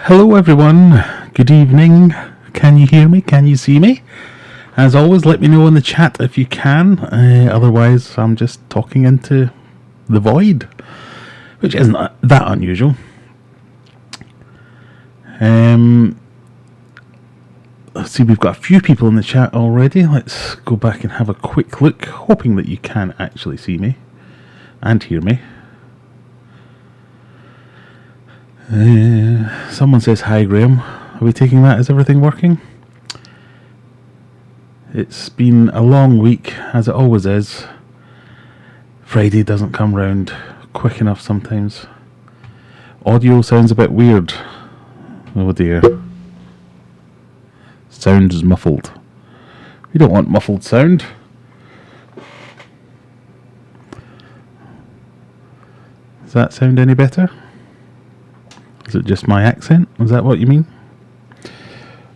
Hello everyone, good evening. Can you hear me? Can you see me? As always, let me know in the chat if you can. Otherwise, I'm just talking into the void, which isn't that unusual. Let's see, we've got a few people in the chat already. Let's go back and have a quick look, hoping that you can actually see me and hear me. Someone says hi, Graham. Are we taking that? Is everything working? It's been a long week, as it always is. Friday doesn't come round quick enough sometimes. Audio sounds a bit weird. Oh dear. Sound is muffled. We don't want muffled sound. Does that sound any better? Is it just my accent? Is that what you mean?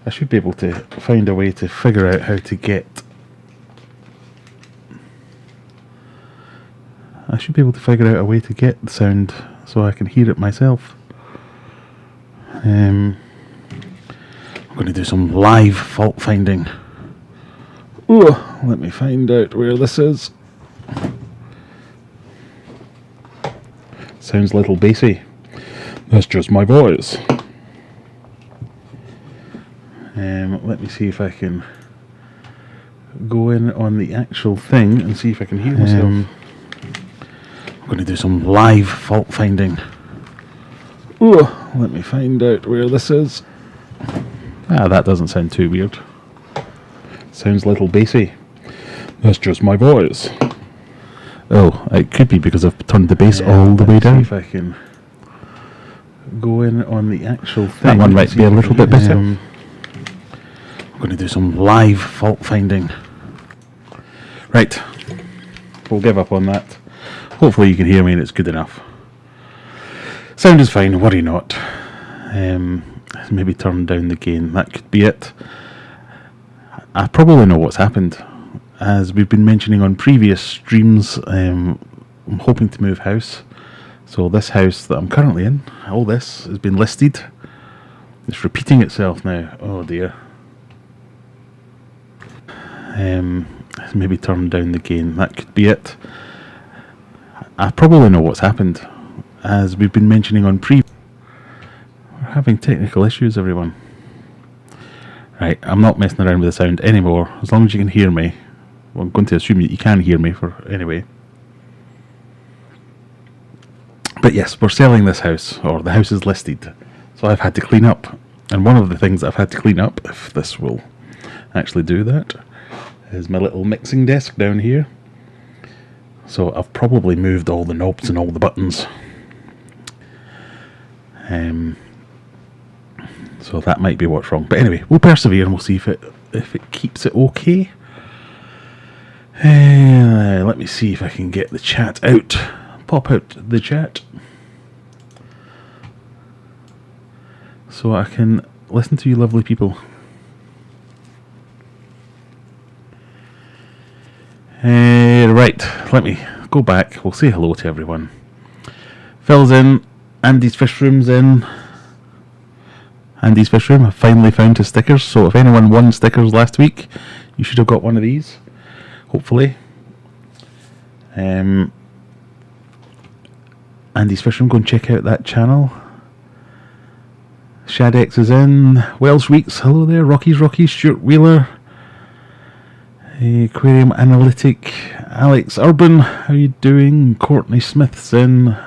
I should be able to find a way to figure out how to get... I should be able to figure out a way to get the sound so I can hear it myself. I'm going to do some live fault finding. Ooh, let me find out where this is. Sounds a little bassy. That's just my voice. Let me see if I can go in on the actual thing and see if I can hear myself. I'm going to do some live fault finding. Ooh, let me find out where this is. Ah, that doesn't sound too weird. Sounds a little bassy. That's just my voice. Oh, it could be because I've turned the bass all the way down. See if I can go in on the actual thing. That one might be a little bit better. I'm going to do some live fault finding. Right, we'll give up on that. Hopefully you can hear me and it's good enough. Sound is fine, worry not. Maybe turn down the gain, that could be it. I probably know what's happened. As we've been mentioning on previous streams, I'm hoping to move house. So this house that I'm currently in, all this has been listed. It's repeating itself now. Oh dear. Maybe turn down the gain, that could be it. I probably know what's happened. As we've been mentioning on we're having technical issues, everyone. Right, I'm not messing around with the sound anymore. As long as you can hear me. Well, I'm going to assume that you can hear me for anyway. But yes, we're selling this house, or the house is listed. So I've had to clean up. And one of the things I've had to clean up, if this will actually do that, is my little mixing desk down here. So I've probably moved all the knobs and all the buttons. So that might be what's wrong. But anyway, we'll persevere and we'll see if it keeps it okay. Let me see if I can get the chat out. Pop out the chat. So I can listen to you lovely people. Right, let me go back. We'll say hello to everyone. Phil's in. Andy's Fish Room's in. Andy's Fish Room, I finally found his stickers. So if anyone won stickers last week, you should have got one of these. Hopefully. Andy's Fish Room, go and check out that channel. Shadex is in. Welsh Weeks, hello there. Rocky's Rocky, Stuart Wheeler. Aquarium Analytic, Alex Urban, how you doing? Courtney Smith's in.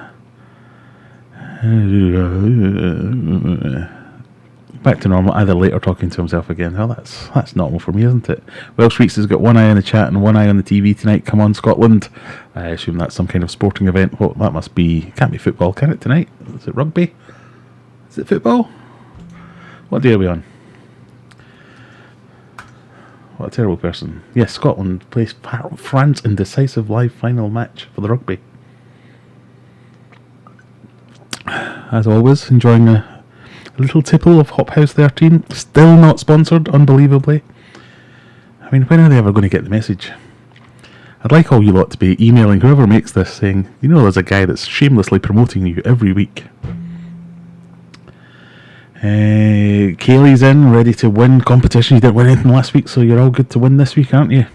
Back to normal, either later talking to himself again. Oh, that's normal for me, isn't it? Welsh Weeks has got one eye on the chat and one eye on the TV tonight. Come on, Scotland. I assume that's some kind of sporting event. Well, that must be... Can't be football, can it, tonight? Is it rugby? Is it football? What day are we on? What a terrible person. Yes, Scotland plays France in decisive live final match for the rugby. As always, enjoying a little tipple of Hop House 13. Still not sponsored, unbelievably. I mean, when are they ever going to get the message? I'd like all you lot to be emailing whoever makes this saying, you know, there's a guy that's shamelessly promoting you every week. Kaylee's in, ready to win competition. You didn't win anything last week, so you're all good to win this week, aren't you?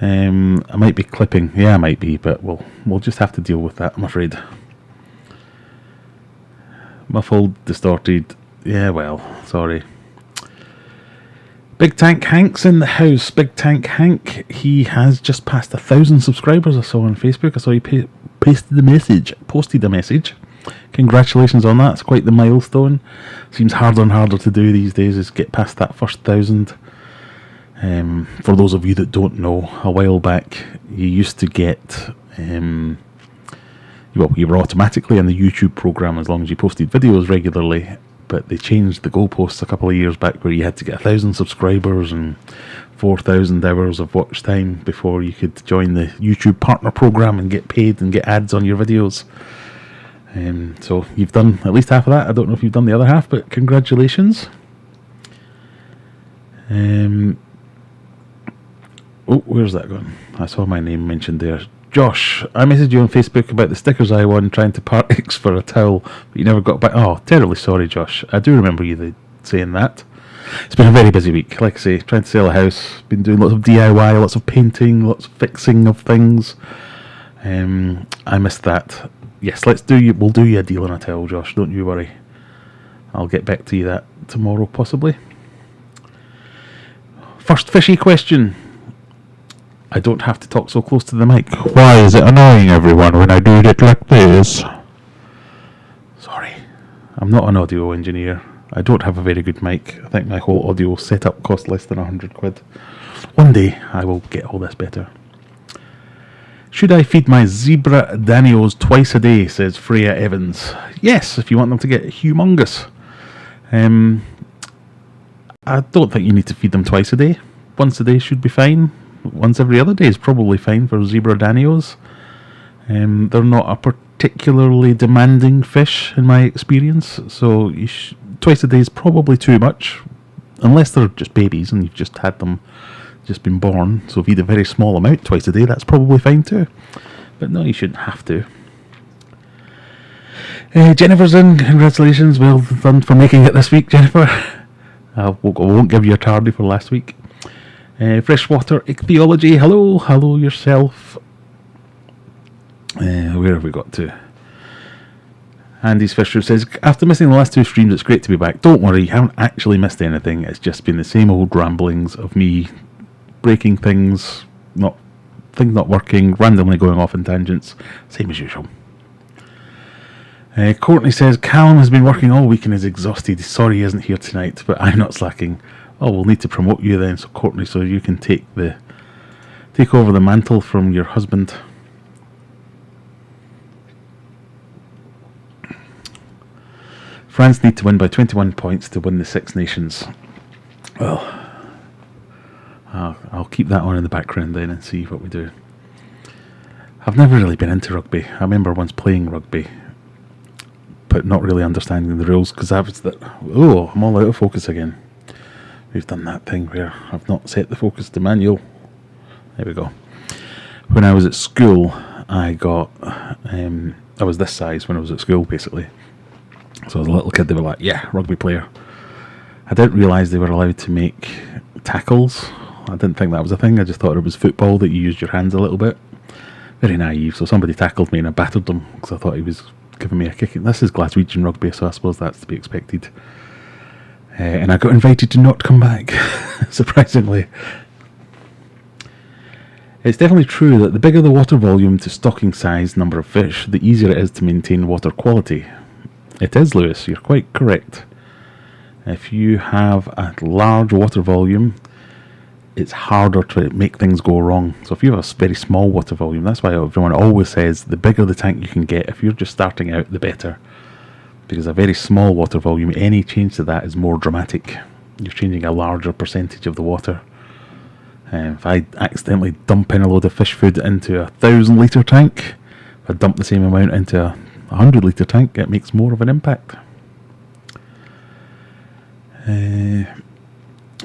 I might be clipping. Yeah, I might be, but we'll just have to deal with that, I'm afraid. Muffled, distorted. Yeah, well, sorry. Big Tank Hank's in the house. Big Tank Hank, he has just passed 1,000 subscribers I saw on Facebook. I saw he posted a message. Congratulations on that. It's quite the milestone. Seems harder and harder to do these days, is get past that first 1,000. For those of you that don't know, a while back you used to get you were automatically in the YouTube program as long as you posted videos regularly, but they changed the goalposts a couple of years back where you had to get 1,000 subscribers and 4,000 hours of watch time before you could join the YouTube partner program and get paid and get ads on your videos. So you've done at least half of that. I don't know if you've done the other half, but congratulations. Oh, where's that gone? I saw my name mentioned there. Josh, I messaged you on Facebook about the stickers I won trying to part X for a towel, but you never got back. Oh, terribly sorry, Josh. I do remember you saying that. It's been a very busy week. Like I say, trying to sell a house. Been doing lots of DIY, lots of painting, lots of fixing of things. I missed that. Yes, we'll do you a deal on a towel, Josh. Don't you worry. I'll get back to you that tomorrow, possibly. First fishy question. I don't have to talk so close to the mic. Why is it annoying everyone when I do it like this? Sorry. I'm not an audio engineer. I don't have a very good mic. I think my whole audio setup cost less than £100. One day I will get all this better. Should I feed my zebra danios twice a day, says Freya Evans. Yes, if you want them to get humongous. I don't think you need to feed them twice a day. Once a day should be fine. Once every other day is probably fine for zebra danios. They're not a particularly demanding fish in my experience, so twice a day is probably too much, unless they're just babies and you've just had them, just been born. So if you eat a very small amount twice a day, that's probably fine too. But no, you shouldn't have to. Jennifer's in. Congratulations, well done for making it this week, Jennifer. I won't give you a tardy for last week. Freshwater ichthyology, hello yourself. Where have we got to? Andy's Fisher says, after missing the last 2 streams, it's great to be back. Don't worry, you haven't actually missed anything. It's just been the same old ramblings of me breaking things not working, randomly going off in tangents, same as usual. Courtney says, Callum has been working all week and is exhausted. Sorry he isn't here tonight, but I'm not slacking. Oh, we'll need to promote you then, so Courtney, so you can take over the mantle from your husband. France need to win by 21 points to win the Six Nations. Well, I'll keep that on in the background then and see what we do. I've never really been into rugby. I remember once playing rugby, but not really understanding the rules, because I was I'm all out of focus again. We've done that thing where I've not set the focus to manual. There we go. When I was at school, I was this size when I was at school, basically. So as a little kid, they were like, yeah, rugby player. I didn't realise they were allowed to make tackles. I didn't think that was a thing. I just thought it was football, that you used your hands a little bit. Very naive. So somebody tackled me and I battered them because I thought he was giving me a kick. This is Glaswegian rugby, so I suppose that's to be expected. And I got invited to not come back, surprisingly. It's definitely true that the bigger the water volume to stocking size number of fish, the easier it is to maintain water quality. It is, Lewis, you're quite correct. If you have a large water volume, it's harder to make things go wrong. So if you have a very small water volume, that's why everyone always says the bigger the tank you can get, if you're just starting out, the better. Because a very small water volume, any change to that is more dramatic. You're changing a larger percentage of the water. If I accidentally dump in a load of fish food into a 1,000 litre tank, if I dump the same amount into a 100 litre tank, it makes more of an impact.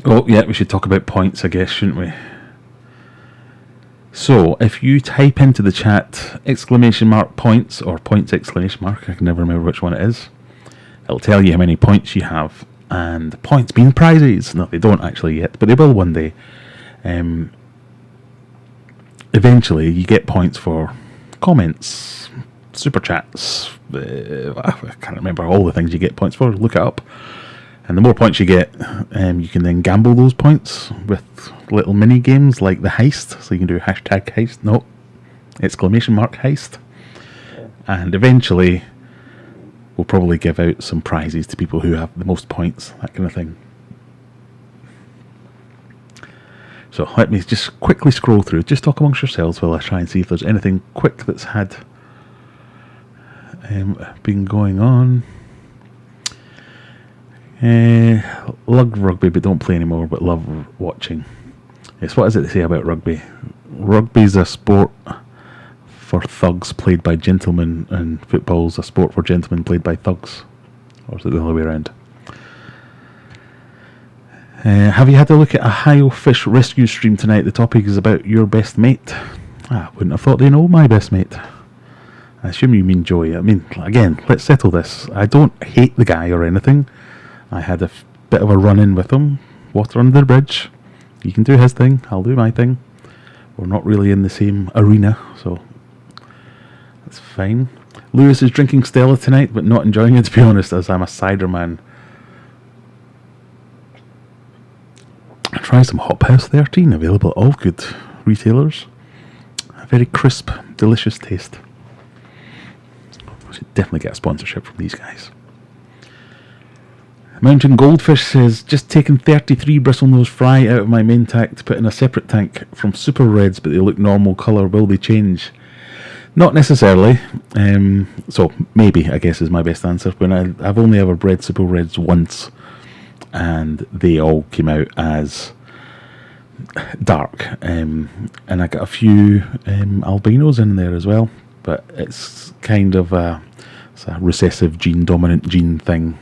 Oh yeah, we should talk about points, I guess, shouldn't we? So if you type into the chat !points or points ! I can never remember which one it is, it'll tell you how many points you have, and the points mean prizes. No, they don't actually yet, but they will one day. Eventually, you get points for comments, super chats. I can't remember all the things you get points for. Look it up. And the more points you get, you can then gamble those points with little mini games like the heist. So you can do hashtag heist, no, exclamation mark heist. And eventually, we'll probably give out some prizes to people who have the most points, that kind of thing. So let me just quickly scroll through, just talk amongst yourselves while I try and see if there's anything quick that's had been going on. Love rugby, but don't play anymore, but love watching. Yes, what is it they say about rugby? Rugby's a sport for thugs played by gentlemen, and football's a sport for gentlemen played by thugs. Or is it the other way around? Have you had a look at a Hio fish rescue stream tonight? The topic is about your best mate. I wouldn't have thought they know my best mate. I assume you mean Joey. I mean, again, let's settle this. I don't hate the guy or anything. I had a bit of a run-in with him. Water under the bridge. He can do his thing. I'll do my thing. We're not really in the same arena, so that's fine. Lewis is drinking Stella tonight, but not enjoying it, to be honest, as I'm a cider man. Try some Hop House 13, available at all good retailers. A very crisp, delicious taste. I should definitely get a sponsorship from these guys. Mountain Goldfish says, just taken 33 bristlenose fry out of my main tank to put in a separate tank from super reds, but they look normal colour. Will they change? Not necessarily. So maybe, I guess, is my best answer. When I've only ever bred super reds once, and they all came out as dark. And I got a few albinos in there as well, but it's kind of it's a recessive gene, dominant gene thing.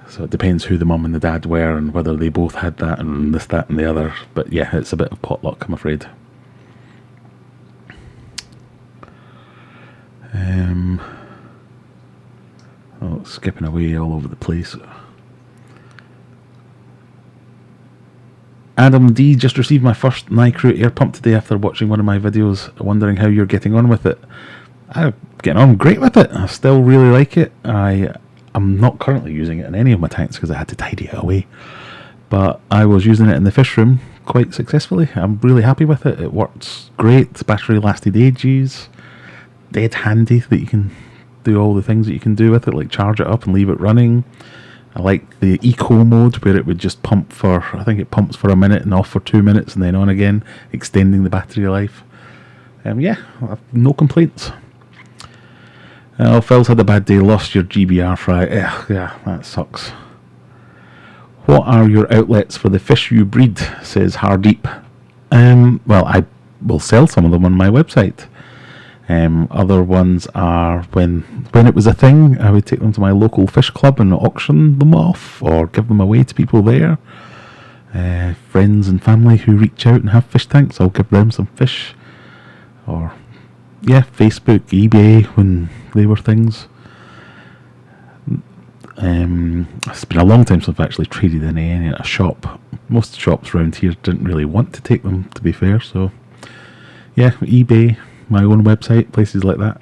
So it depends who the mum and the dad were and whether they both had that and this, that and the other. But yeah, it's a bit of potluck, I'm afraid. Skipping away all over the place. Adam D just received my first Nycrew air pump today after watching one of my videos, wondering how you're getting on with it. I'm getting on great with it. I still really like it. I'm not currently using it in any of my tanks because I had to tidy it away. But I was using it in the fish room quite successfully. I'm really happy with it. It works great. The battery lasted ages. Dead handy that you can do all the things that you can do with it, like charge it up and leave it running. I like the eco mode where it would just pump for, I think it pumps for a minute and off for 2 minutes and then on again, extending the battery life. Yeah, I have no complaints. Phil's had a bad day, lost your GBR fry. Yeah, that sucks. What are your outlets for the fish you breed, says Hardeep. Well, I will sell some of them on my website. Other ones are when it was a thing, I would take them to my local fish club and auction them off or give them away to people there. Friends and family who reach out and have fish tanks, I'll give them some fish. Or, yeah, Facebook, eBay, when they were things. It's been a long time since I've actually traded in any at a shop. Most shops around here didn't really want to take them, to be fair, so yeah, eBay, my own website, places like that.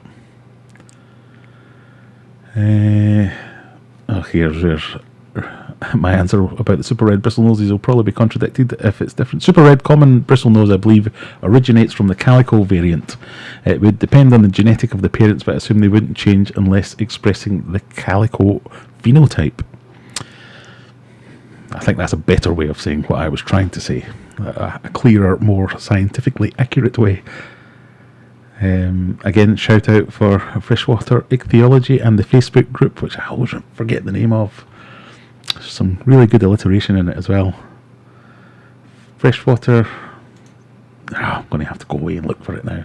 Here's my answer about the super red bristlenoses will probably be contradicted if it's different. Super red common bristlenose, I believe, originates from the calico variant. It would depend on the genetic of the parents, but I assume they wouldn't change unless expressing the calico phenotype. I think that's a better way of saying what I was trying to say. A clearer, more scientifically accurate way. Again, shout out for Freshwater Ichthyology and the Facebook group, which I always forget the name of. Some really good alliteration in it as well. Freshwater. I'm going to have to go away and look for it now.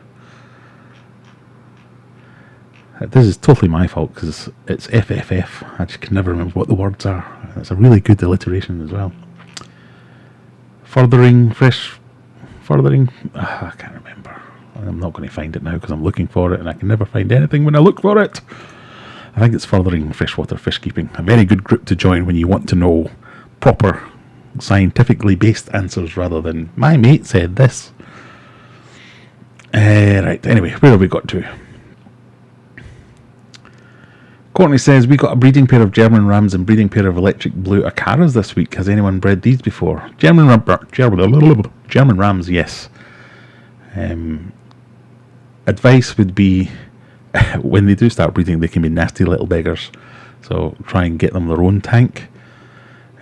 This is totally my fault because it's FFF. I just can never remember what the words are. It's a really good alliteration as well. Furthering. I can't remember. I'm not going to find it now because I'm looking for it and I can never find anything when I look for it. I think it's furthering freshwater fish keeping. A very good group to join when you want to know proper scientifically based answers rather than my mate said this. Right, anyway, where have we got to? Courtney says, we got a breeding pair of German rams and breeding pair of electric blue Acaras this week. Has anyone bred these before? German rams, yes. Advice would be, when they do start breeding, they can be nasty little beggars. So try and get them their own tank.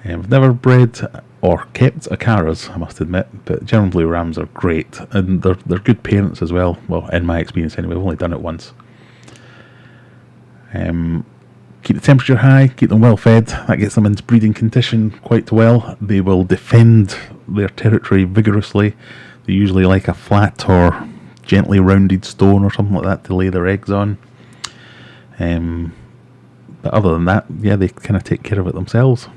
I've never bred or kept Acaras, I must admit, but German blue rams are great, and they're good parents as well. Well, in my experience anyway, I've only done it once. Keep the temperature high, keep them well fed. That gets them into breeding condition quite well. They will defend their territory vigorously. They usually like a flat or gently rounded stone or something like that to lay their eggs on. But other than that, yeah, they kind of take care of it themselves.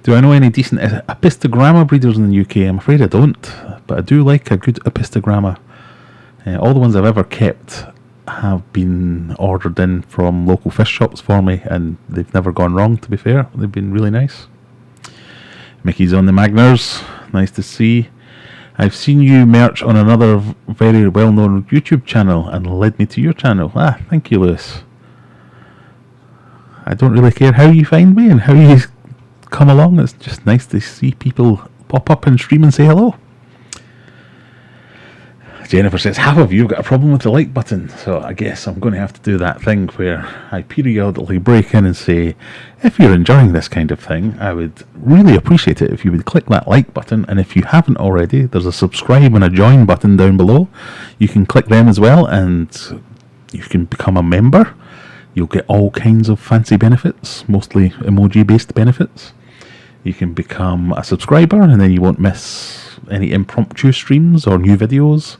Do I know any decent Apistogramma breeders in the UK? I'm afraid I don't, but I do like a good Apistogramma. All the ones I've ever kept have been ordered in from local fish shops for me, and they've never gone wrong, to be fair. They've been really nice. Mickey's on the Magners, nice to see. I've seen you merch on another very well-known YouTube channel and led me to your channel. Thank you, Lewis. I don't really care how you find me and how you come along. It's just nice to see people pop up and stream and say hello. Jennifer says, half of you have got a problem with the like button, so I guess I'm going to have to do that thing where I periodically break in and say, if you're enjoying this kind of thing, I would really appreciate it if you would click that like button, and if you haven't already, there's a subscribe and a join button down below. You can click them as well, and you can become a member. You'll get all kinds of fancy benefits, mostly emoji-based benefits. You can become a subscriber, and then you won't miss any impromptu streams or new videos.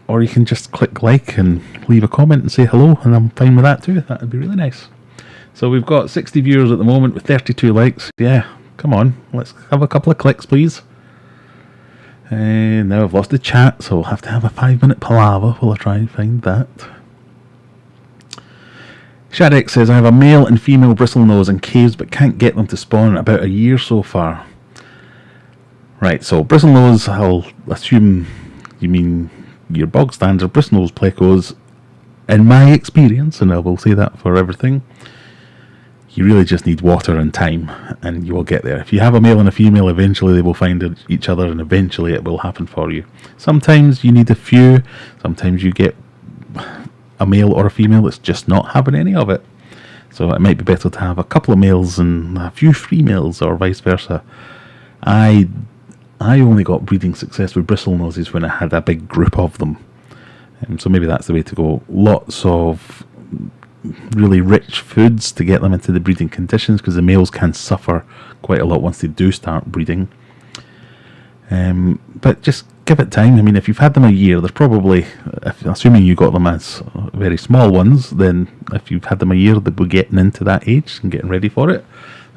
Or you can just click like and leave a comment and say hello, and I'm fine with that too. That would be really nice. So we've got 60 viewers at the moment with 32 likes. Yeah, come on, let's have a couple of clicks, please. And now I've lost the chat, so we'll have to have a 5-minute palaver while I try and find that. Shadek says, I have a male and female bristlenose in caves but can't get them to spawn about a year so far. Right, so bristlenose, I'll assume you mean your bog standard bristlenose plecos. In my experience, and I will say that for everything, you really just need water and time, and you will get there. If you have a male and a female, eventually they will find each other, and eventually it will happen for you. Sometimes you need a few, sometimes you get a male or a female that's just not having any of it. So it might be better to have a couple of males and a few females, or vice versa. I only got breeding success with bristlenoses when I had a big group of them. So maybe that's the way to go. Lots of really rich foods to get them into the breeding conditions, because the males can suffer quite a lot once they do start breeding. But just give it time. I mean, if you've had them a year, there's probably, assuming you got them as very small ones, then if you've had them a year, they'll be getting into that age and getting ready for it.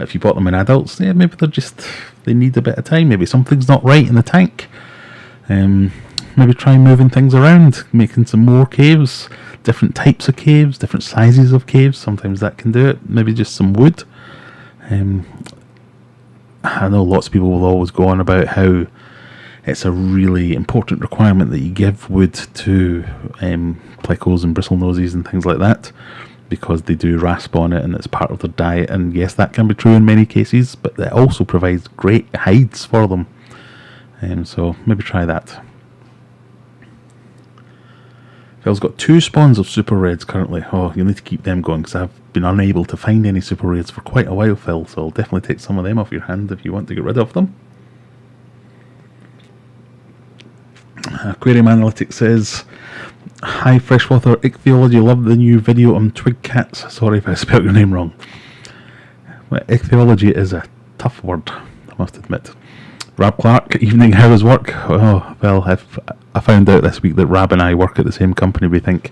If you bought them in adults, yeah, maybe they need a bit of time. Maybe something's not right in the tank. Maybe try moving things around, making some more caves, different types of caves, different sizes of caves. Sometimes that can do it. Maybe just some wood. I know lots of people will always go on about how it's a really important requirement that you give wood to plecos and bristlenoses and things like that, because they do rasp on it and it's part of their diet. And yes, that can be true in many cases, but it also provides great hides for them. So maybe try that. Phil's got 2 spawns of super reds currently. Oh, you'll need to keep them going, because I've been unable to find any super reds for quite a while, Phil, so I'll definitely take some of them off your hand if you want to get rid of them. Aquarium Analytics says, hi freshwater ichthyology, love the new video on twig cats. Sorry if I spelled your name wrong. Well, ichthyology is a tough word, I must admit. Rab Clark, evening, how is work? Oh, well, I found out this week that Rab and I work at the same company, we think.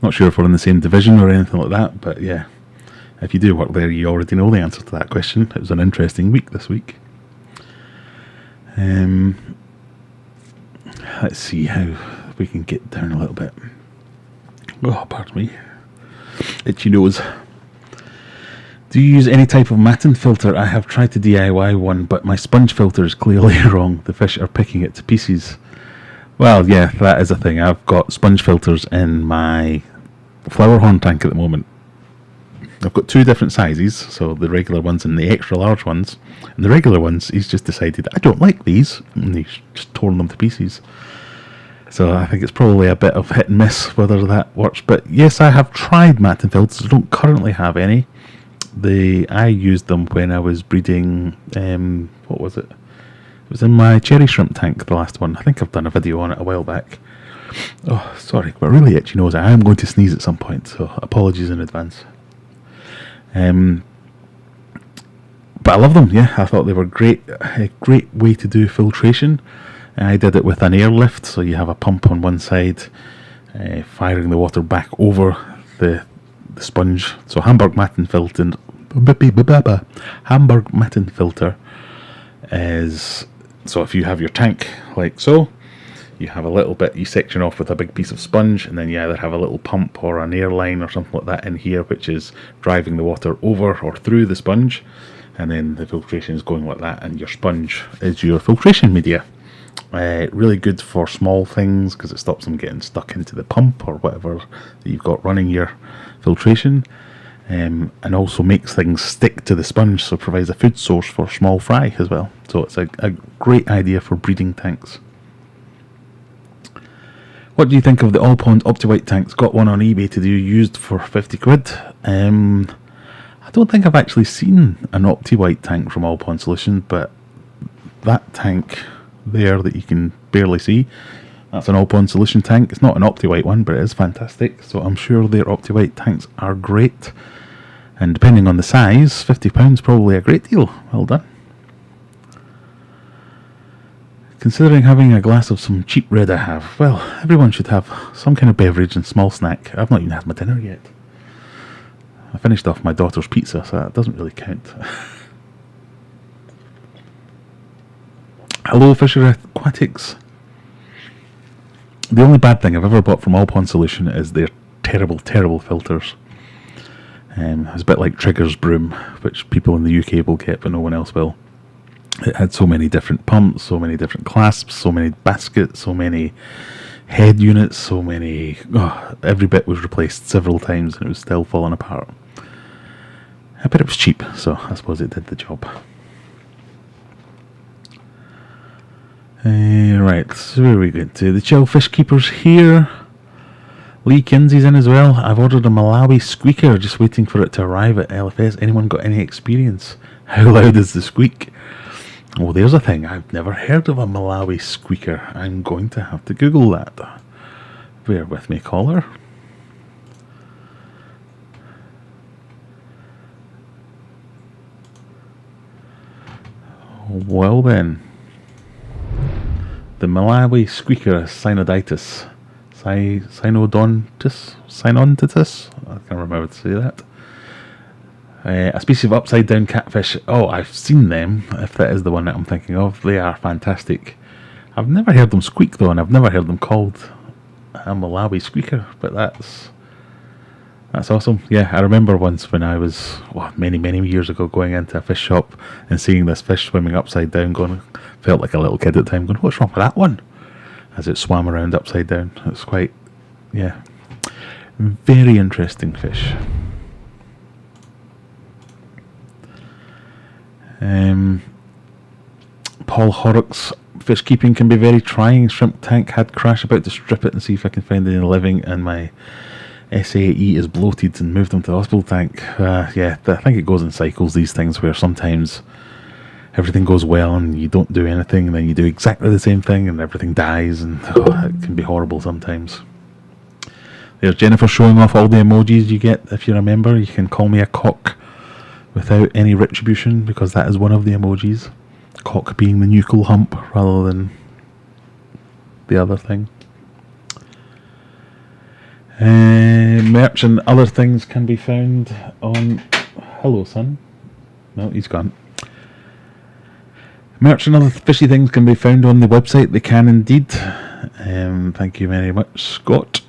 Not sure if we're in the same division or anything like that, but yeah. If you do work there, you already know the answer to that question. It was an interesting week this week. Let's see how we can get down a little bit. Oh, pardon me. Itchy nose. Do you use any type of matting filter? I have tried to DIY one, but my sponge filter is clearly wrong. The fish are picking it to pieces. Well, yeah, that is a thing. I've got sponge filters in my flower horn tank at the moment. I've got two different sizes, so the regular ones and the extra large ones. And the regular ones, he's just decided, I don't like these, and he's just torn them to pieces. So I think it's probably a bit of hit and miss whether that works. But yes, I have tried matting filters. I don't currently have any. I used them when I was breeding, what was it? It was in my cherry shrimp tank, the last one. I think I've done a video on it a while back. Oh, sorry, but really itchy nose. I am going to sneeze at some point, so apologies in advance. But I love them, yeah. I thought they were great. A great way to do filtration. I did it with an airlift, so you have a pump on one side, firing the water back over the sponge. So Hamburg matting filter is, so if you have your tank like so, you have a little bit, you section off with a big piece of sponge, and then you either have a little pump or an air line or something like that in here, which is driving the water over or through the sponge, and then the filtration is going like that, and your sponge is your filtration media. Really good for small things because it stops them getting stuck into the pump or whatever that you've got running your filtration, and also makes things stick to the sponge, so provides a food source for small fry as well. So it's a great idea for breeding tanks. What do you think of the all pond OptiWhite tanks? Got one on eBay to do, used for 50 quid. I don't think I've actually seen an OptiWhite tank from All Pond Solution, but that tank there that you can barely see, that's an All Pond Solution tank. It's not an OptiWhite one, but it is fantastic. So I'm sure their OptiWhite tanks are great. And depending on the size, £50 probably a great deal. Well done. Considering having a glass of some cheap red I have, well, everyone should have some kind of beverage and small snack. I've not even had my dinner yet. I finished off my daughter's pizza, so that doesn't really count. Hello, Fisher Aquatics. The only bad thing I've ever bought from All Pond Solution is their terrible, terrible filters. It's a bit like Trigger's broom, which people in the UK will get, but no one else will. It had so many different pumps, so many different clasps, so many baskets, so many head units, so many... every bit was replaced several times and it was still falling apart. But it was cheap, so I suppose it did the job. Right, so where are we going to? The Chill Fish Keeper's here. Lee Kinsey's in as well. I've ordered a Malawi squeaker, just waiting for it to arrive at LFS. Anyone got any experience? How loud is the squeak? Oh, there's a thing. I've never heard of a Malawi squeaker. I'm going to have to Google that. Bear with me, caller. Well then. The Malawi squeaker is synoditis. Synodontitis? I can't remember how to say that. A species of upside down catfish. Oh, I've seen them, if that is the one that I'm thinking of. They are fantastic. I've never heard them squeak though, and I've never heard them called a Malawi squeaker, but that's awesome. Yeah, I remember once when I was, many years ago, going into a fish shop and seeing this fish swimming upside down, felt like a little kid at the time, going, what's wrong with that one? As it swam around upside down. It's quite, very interesting fish. Paul Horrocks, fish keeping can be very trying. Shrimp tank had crash, about to strip it and see if I can find any living, and my SAE is bloated and moved them to the hospital tank. I think it goes in cycles, these things, where sometimes everything goes well and you don't do anything, and then you do exactly the same thing and everything dies, and it can be horrible sometimes. There's Jennifer showing off all the emojis you get. If you're a member, you can call me a cock without any retribution, because that is one of the emojis. Cock being the nuchal hump rather than the other thing. Merch and other things can be found on... Hello, son. No, he's gone. Merch and other fishy things can be found on the website. They can indeed. Thank you very much, Scott.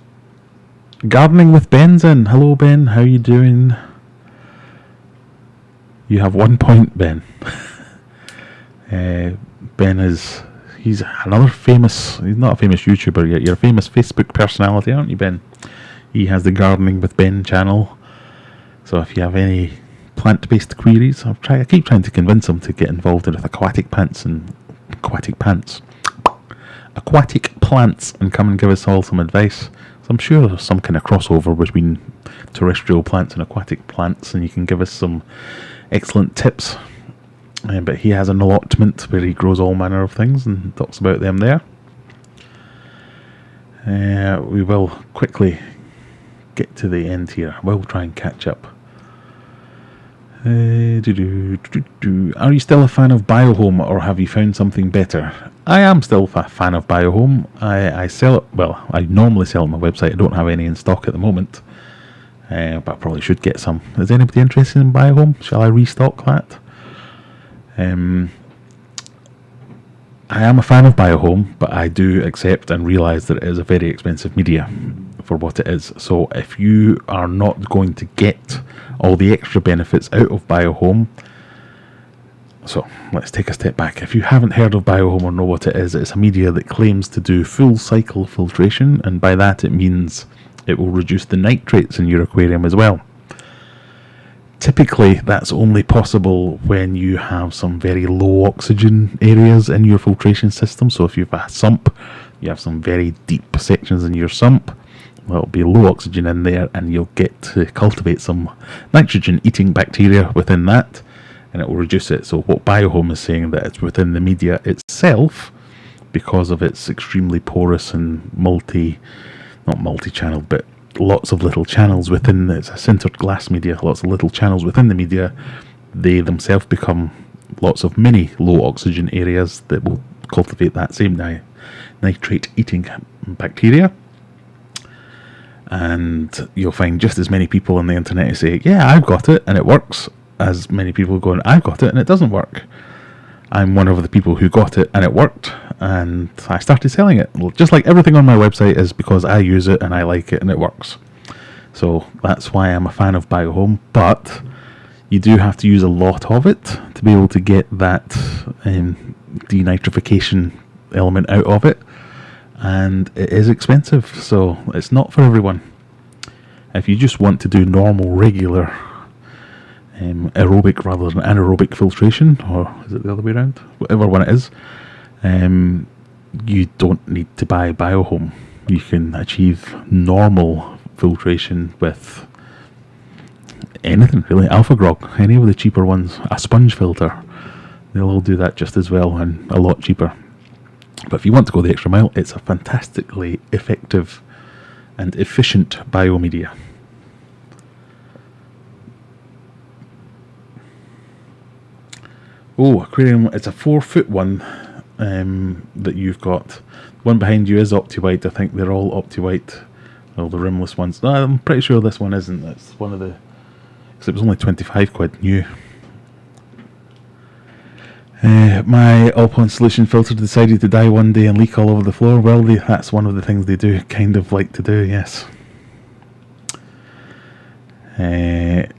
Gardening with Ben's in. Hello, Ben. How you doing? You have 1 point, Ben. Ben is... He's another famous... He's not a famous YouTuber yet. You're a famous Facebook personality, aren't you, Ben? He has the Gardening with Ben channel. So if you have any plant-based queries, I keep trying to convince him to get involved with aquatic plants and aquatic plants and come and give us all some advice. So I'm sure there's some kind of crossover between terrestrial plants and aquatic plants, and you can give us some excellent tips. But he has an allotment where he grows all manner of things and talks about them there. We will quickly get to the end here. We'll try and catch up. Are you still a fan of Biohome, or have you found something better? I am still a fan of Biohome. I sell it, well, I normally sell it on my website. I don't have any in stock at the moment, but I probably should get some. Is anybody interested in Biohome? Shall I restock that? I am a fan of Biohome, but I do accept and realise that it is a very expensive media for what it is. So if you are not going to get all the extra benefits out of Biohome, so let's take a step back. If you haven't heard of Biohome or know what it is, it's a media that claims to do full cycle filtration, and by that it means it will reduce the nitrates in your aquarium as well. Typically, that's only possible when you have some very low oxygen areas in your filtration system. So if you have a sump, you have some very deep sections in your sump, there'll be low oxygen in there, and you'll get to cultivate some nitrogen-eating bacteria within that, and it will reduce it. So what Biohome is saying, that it's within the media itself, because of its extremely porous and not multi-channel, but lots of little channels within, it's a sintered glass media, lots of little channels within the media, they themselves become lots of mini low oxygen areas that will cultivate that same nitrate eating bacteria. And you'll find just as many people on the internet who say, yeah, I've got it and it works, as many people going, I've got it and it doesn't work. I'm one of the people who got it and it worked, and I started selling it. Just like everything on my website is because I use it and I like it and it works. So that's why I'm a fan of Biohome, but you do have to use a lot of it to be able to get that denitrification element out of it, and it is expensive, so it's not for everyone. If you just want to do normal, regular aerobic rather than anaerobic filtration, or is it the other way around? Whatever one it is, you don't need to buy Biohome. You can achieve normal filtration with anything really. Alpha Grog, any of the cheaper ones, a sponge filter, they'll all do that just as well and a lot cheaper. But if you want to go the extra mile, it's a fantastically effective and efficient biomedia. Oh, aquarium, it's a 4-foot one that you've got. The one behind you is OptiWhite. I think they're all OptiWhite. All the rimless ones. No, I'm pretty sure this one isn't. It's one of the... because it was only 25 quid new. My all-point solution filter decided to die one day and leak all over the floor. Well, that's one of the things they do kind of like to do, yes. There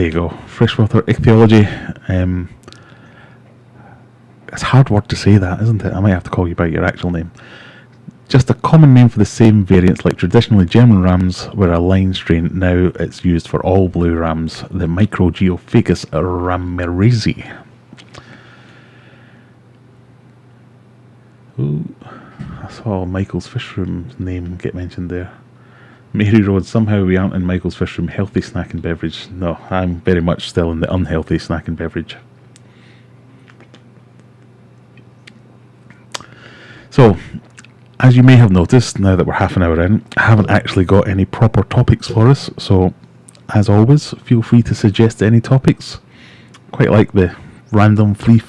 you go. Freshwater ichthyology. It's hard word to say that, isn't it? I might have to call you by your actual name. Just a common name for the same variants, like traditionally German rams were a line strain. Now it's used for all blue rams, the Microgeophagus ramirezi. Ooh, I saw Michael's Fish Room's name get mentioned there. Mary Road, somehow we aren't in Michael's Fish Room. Healthy snack and beverage. No, I'm very much still in the unhealthy snack and beverage. So, as you may have noticed, now that we're half an hour in, I haven't actually got any proper topics for us. So, as always, feel free to suggest any topics. Quite like the random free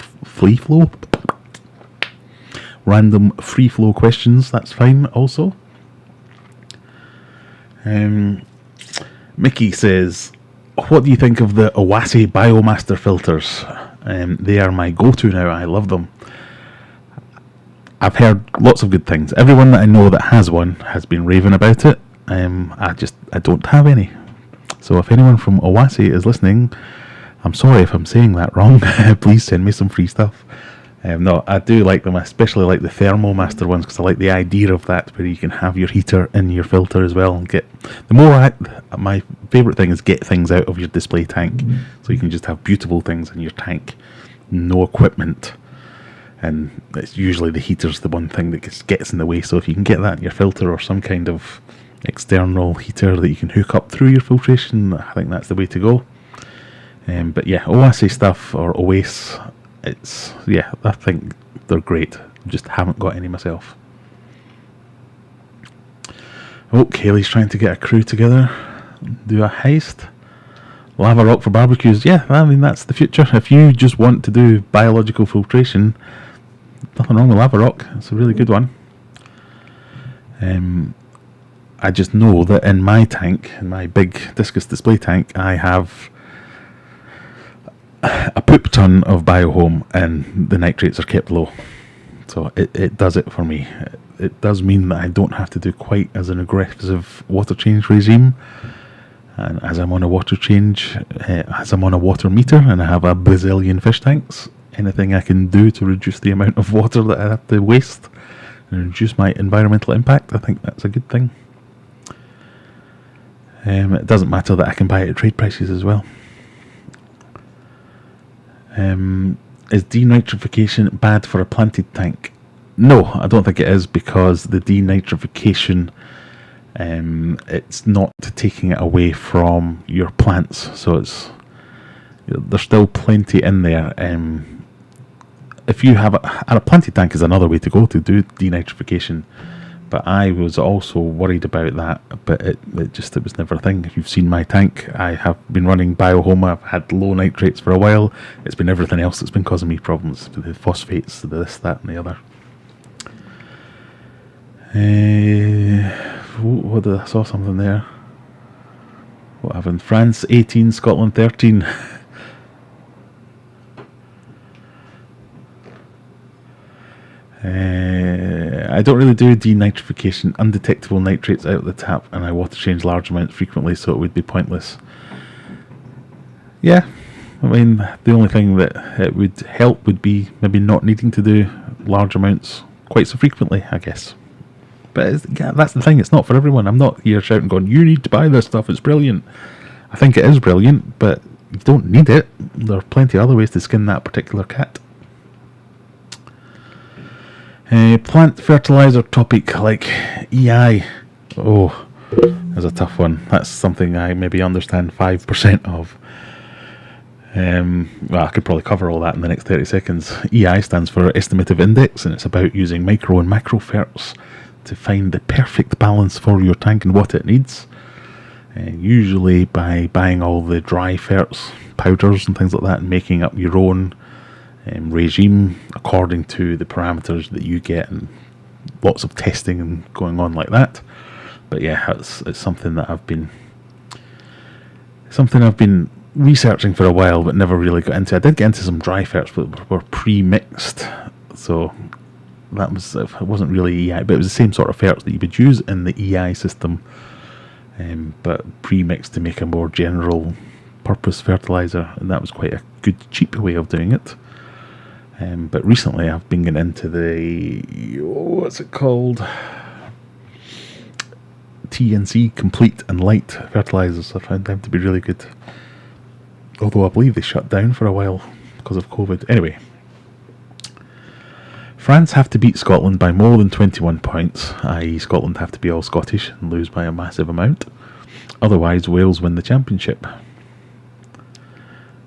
flow questions. That's fine also. Mickey says, what do you think of the Owasi Biomaster filters? They are my go-to now. I love them. I've heard lots of good things. Everyone that I know that has one has been raving about it. I don't have any. So if anyone from Owasi is listening, I'm sorry if I'm saying that wrong. Please send me some free stuff. No, I do like them. I especially like the Thermomaster ones because I like the idea of that, where you can have your heater in your filter as well. And get my favourite thing is get things out of your display tank, so you can just have beautiful things in your tank, no equipment, and it's usually the heater's the one thing that gets in the way. So if you can get that in your filter or some kind of external heater that you can hook up through your filtration, I think that's the way to go. But yeah, Oasi stuff or Oase, I think they're great. Just haven't got any myself. Oh, Kaylee's trying to get a crew together, do a heist. Lava rock for barbecues. Yeah, I mean, that's the future. If you just want to do biological filtration, nothing wrong with lava rock. It's a really good one. I just know that in my tank, in my big discus display tank, I have a poop ton of Biohome, and the nitrates are kept low. So it does it for me. It does mean that I don't have to do quite as an aggressive water change regime. And as I'm on a water change, as I'm on a water meter, and I have a bazillion fish tanks, anything I can do to reduce the amount of water that I have to waste and reduce my environmental impact, I think that's a good thing. It doesn't matter that I can buy it at trade prices as well. Is denitrification bad for a planted tank? No, I don't think it is, because the denitrification, it's not taking it away from your plants, so there's still plenty in there. If you have a planted tank is another way to go to do denitrification, but I was also worried about that, but it was never a thing. If you've seen my tank, I have been running Biohome. I've had low nitrates for a while. It's been everything else that's been causing me problems, the phosphates, this, that and the other. What did I saw something there? What happened? France 18, Scotland 13. I don't really do denitrification. Undetectable nitrates out of the tap, and I water change large amounts frequently, so it would be pointless. Yeah, I mean, the only thing that it would help would be maybe not needing to do large amounts quite so frequently, I guess. But that's the thing, it's not for everyone. I'm not here shouting going, you need to buy this stuff, it's brilliant. I think it is brilliant, but you don't need it. There are plenty of other ways to skin that particular cat. Plant fertilizer topic like EI. Oh, that's a tough one. That's something I maybe understand 5% of. Well, I could probably cover all that in the next 30 seconds. EI stands for Estimative Index, and it's about using micro and macro ferts to find the perfect balance for your tank and what it needs. Usually by buying all the dry ferts, powders and things like that, and making up your own regime according to the parameters that you get, and lots of testing and going on like that. But yeah, it's something that I've been researching for a while, but never really got into. I did get into some dry ferts, but were pre-mixed, so it wasn't really EI, but it was the same sort of ferts that you would use in the EI system, but pre-mixed to make a more general purpose fertilizer, and that was quite a good cheap way of doing it. But recently I've been getting into what's it called? TNC Complete and Light fertilizers. I found them to be really good. Although I believe they shut down for a while because of COVID. Anyway. France have to beat Scotland by more than 21 points, i.e. Scotland have to be all Scottish and lose by a massive amount. Otherwise Wales win the championship.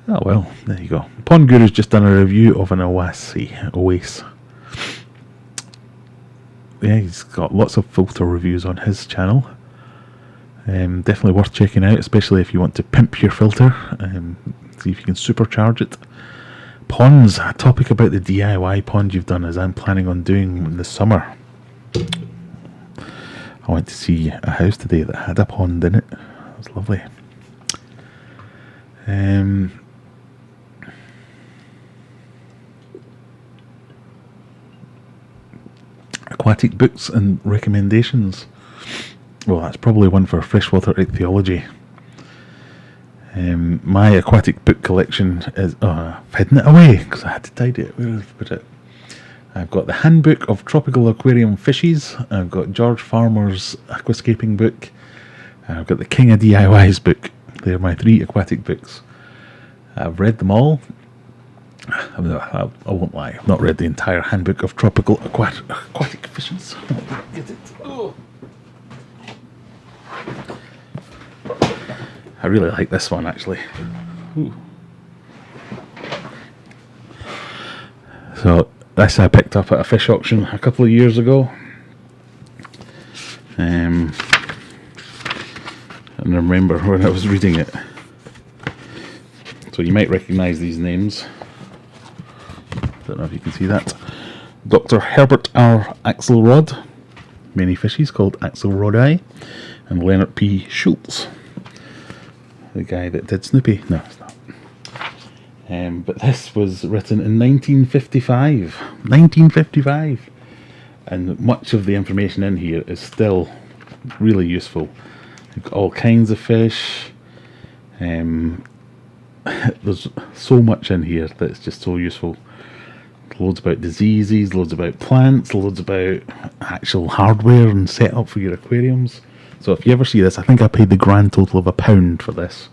Oh well, there you go. Pond Guru's just done a review of an Oase. Yeah, he's got lots of filter reviews on his channel. Definitely worth checking out, especially if you want to pimp your filter. See if you can supercharge it. Ponds, a topic about the DIY pond you've done, as I'm planning on doing in the summer. I went to see a house today that had a pond in it. It was lovely. aquatic books and recommendations. Well, that's probably one for freshwater ichthyology. My aquatic book collection is... I've hidden it away because I had to tidy it. Where did I put it? I've got the Handbook of Tropical Aquarium Fishies. I've got George Farmer's Aquascaping book. And I've got the King of DIY's book. They're my 3 aquatic books. I've read them all. I won't lie, I've not read the entire Handbook of Tropical Aquatic Fishes. Get it. Oh. I really like this one, actually. Ooh. So, this I picked up at a fish auction a couple of years ago. And I remember when I was reading it. So you might recognise these names. Don't know if you can see that. Dr. Herbert R. Axelrod, many fishies called Axelrodi, and Leonard P. Schultz, the guy that did Snoopy. No, it's not. But this was written in 1955. 1955! And much of the information in here is still really useful. You've got all kinds of fish. There's so much in here that's just so useful. Loads about diseases, loads about plants, loads about actual hardware and setup for your aquariums. So if you ever see this, I think I paid the grand total of £1 for this.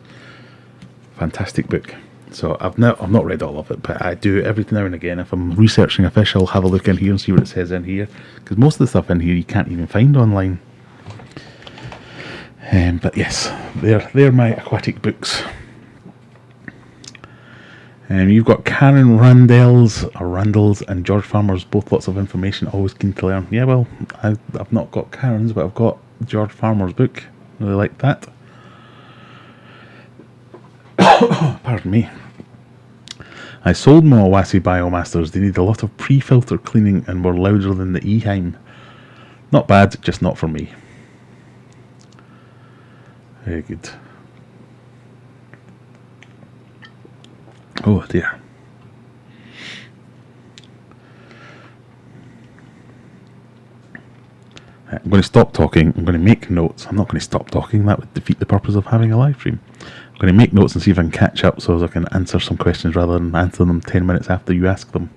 Fantastic book. So I've not read all of it, but I do every now and again. If I'm researching a fish, I'll have a look in here and see what it says in here, because most of the stuff in here you can't even find online. But yes, they're my aquatic books. You've got Karen Randall's and George Farmer's, both lots of information, always keen to learn. Yeah, well, I've not got Karen's, but I've got George Farmer's book. Really like that. Pardon me. I sold my Owasi Biomasters. They need a lot of pre-filter cleaning and were louder than the Eheim. Not bad, just not for me. Very good. Oh dear. I'm going to stop talking. I'm going to make notes. I'm not going to stop talking. That would defeat the purpose of having a live stream. I'm going to make notes and see if I can catch up so as I can answer some questions rather than answer them 10 minutes after you ask them.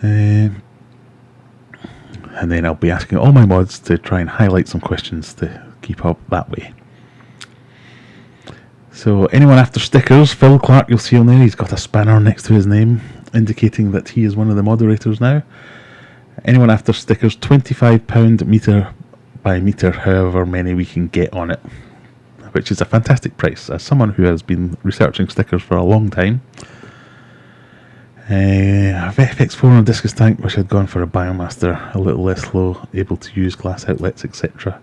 And then I'll be asking all my mods to try and highlight some questions to keep up that way. So anyone after stickers, Phil Clark, you'll see on there, he's got a spanner next to his name, indicating that he is one of the moderators now. Anyone after stickers, £25 metre by metre, however many we can get on it, which is a fantastic price. As someone who has been researching stickers for a long time, I've FX4 on a discus tank, wish I'd gone for a Biomaster, a little less slow, able to use glass outlets, etc.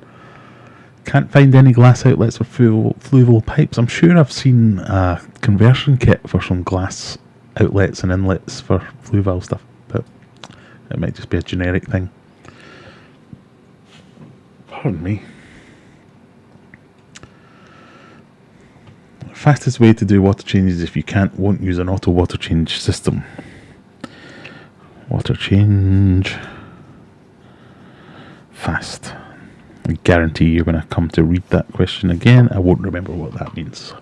Can't find any glass outlets for fluval pipes. I'm sure I've seen a conversion kit for some glass outlets and inlets for fluval stuff, but it might just be a generic thing. Pardon me. Fastest way to do water changes if you won't use an auto water change system. Water change fast. I guarantee you're going to come to read that question again. I won't remember what that means.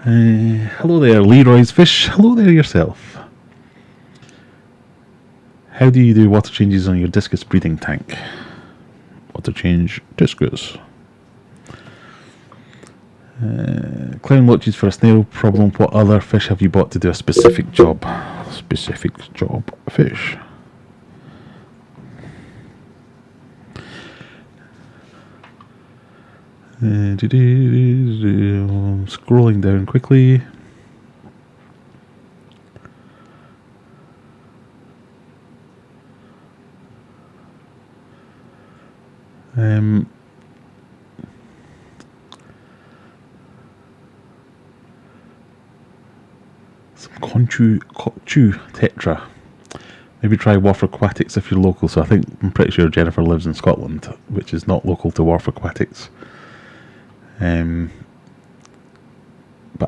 Hello there, Leroy's Fish. Hello there yourself. How do you do water changes on your discus breeding tank? Water change discus. Clown watches for a snail problem. What other fish have you bought to do a specific job? Specific job fish. Scrolling down quickly. Some Conchu Tetra. Maybe try Wharf Aquatics if you're local. So I'm pretty sure Jennifer lives in Scotland, which is not local to Wharf Aquatics. But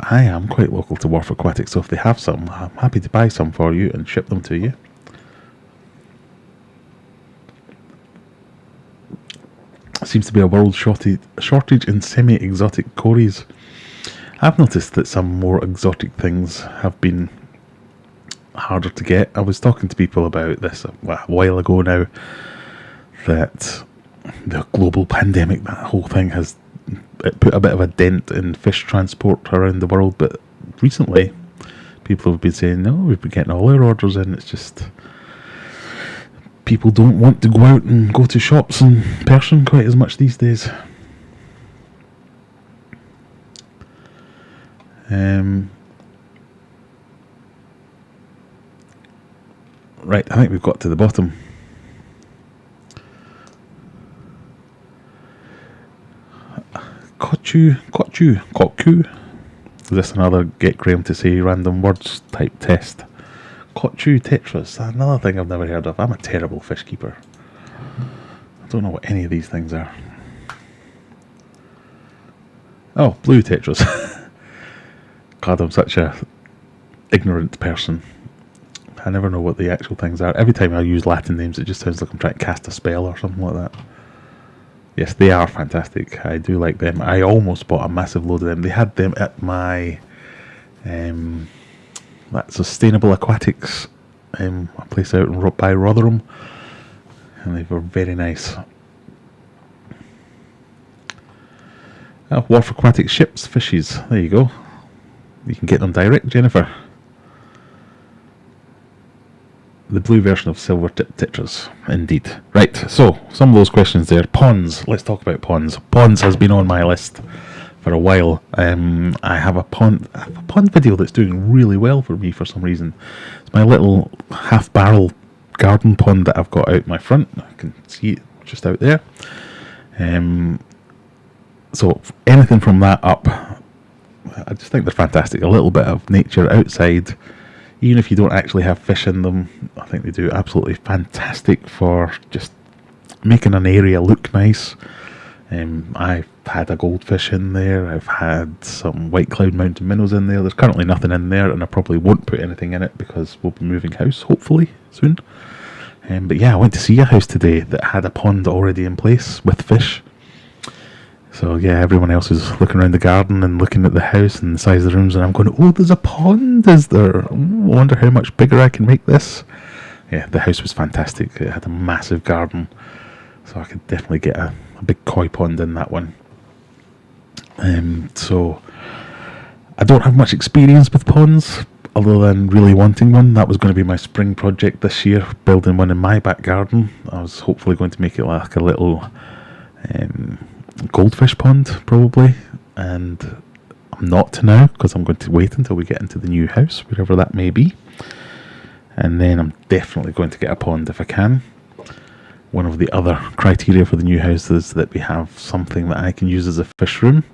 I am quite local to Wharf Aquatics, so if they have some, I'm happy to buy some for you and ship them to you. seems to be a world shortage in semi-exotic cories. I've noticed that some more exotic things have been harder to get. I was talking to people about this a while ago now, that the global pandemic, that whole thing has put a bit of a dent in fish transport around the world, but recently people have been saying, no, we've been getting all our orders in. It's just people don't want to go out and go to shops in person quite as much these days. Right, I think we've got to the bottom. Koku. Is this another get Graham to say random words type test? Kochu tetras, another thing I've never heard of. I'm a terrible fish keeper. I don't know what any of these things are. Oh, blue tetras. God, I'm such a ignorant person. I never know what the actual things are. Every time I use Latin names, it just sounds like I'm trying to cast a spell or something like that. Yes, they are fantastic. I do like them. I almost bought a massive load of them. They had them at my that Sustainable Aquatics a place out by Rotherham, and they were very nice. Wharf Aquatic ships, fishies. There you go. You can get them direct, Jennifer. The blue version of silver tip tetras, indeed. Right, so some of those questions there. Ponds. Let's talk about ponds. Ponds has been on my list for a while. I have a pond video that's doing really well for me for some reason. It's my little half-barrel garden pond that I've got out my front. I can see it just out there. So anything from that up, I just think they're fantastic. A little bit of nature outside. Even if you don't actually have fish in them, I think they do absolutely fantastic for just making an area look nice. I've had a goldfish in there. I've had some white cloud mountain minnows in there. There's currently nothing in there, and I probably won't put anything in it because we'll be moving house, hopefully, soon. But yeah, I went to see a house today that had a pond already in place with fish. So yeah, everyone else is looking around the garden and looking at the house and the size of the rooms, and I'm going, oh, there's a pond, is there? I wonder how much bigger I can make this. Yeah, the house was fantastic. It had a massive garden, so I could definitely get a big koi pond in that one. So I don't have much experience with ponds, other than really wanting one. That was going to be my spring project this year, building one in my back garden. I was hopefully going to make it like a little goldfish pond, probably, and I'm not now because I'm going to wait until we get into the new house, wherever that may be, and then I'm definitely going to get a pond if I can. One of the other criteria for the new house is that we have something that I can use as a fish room,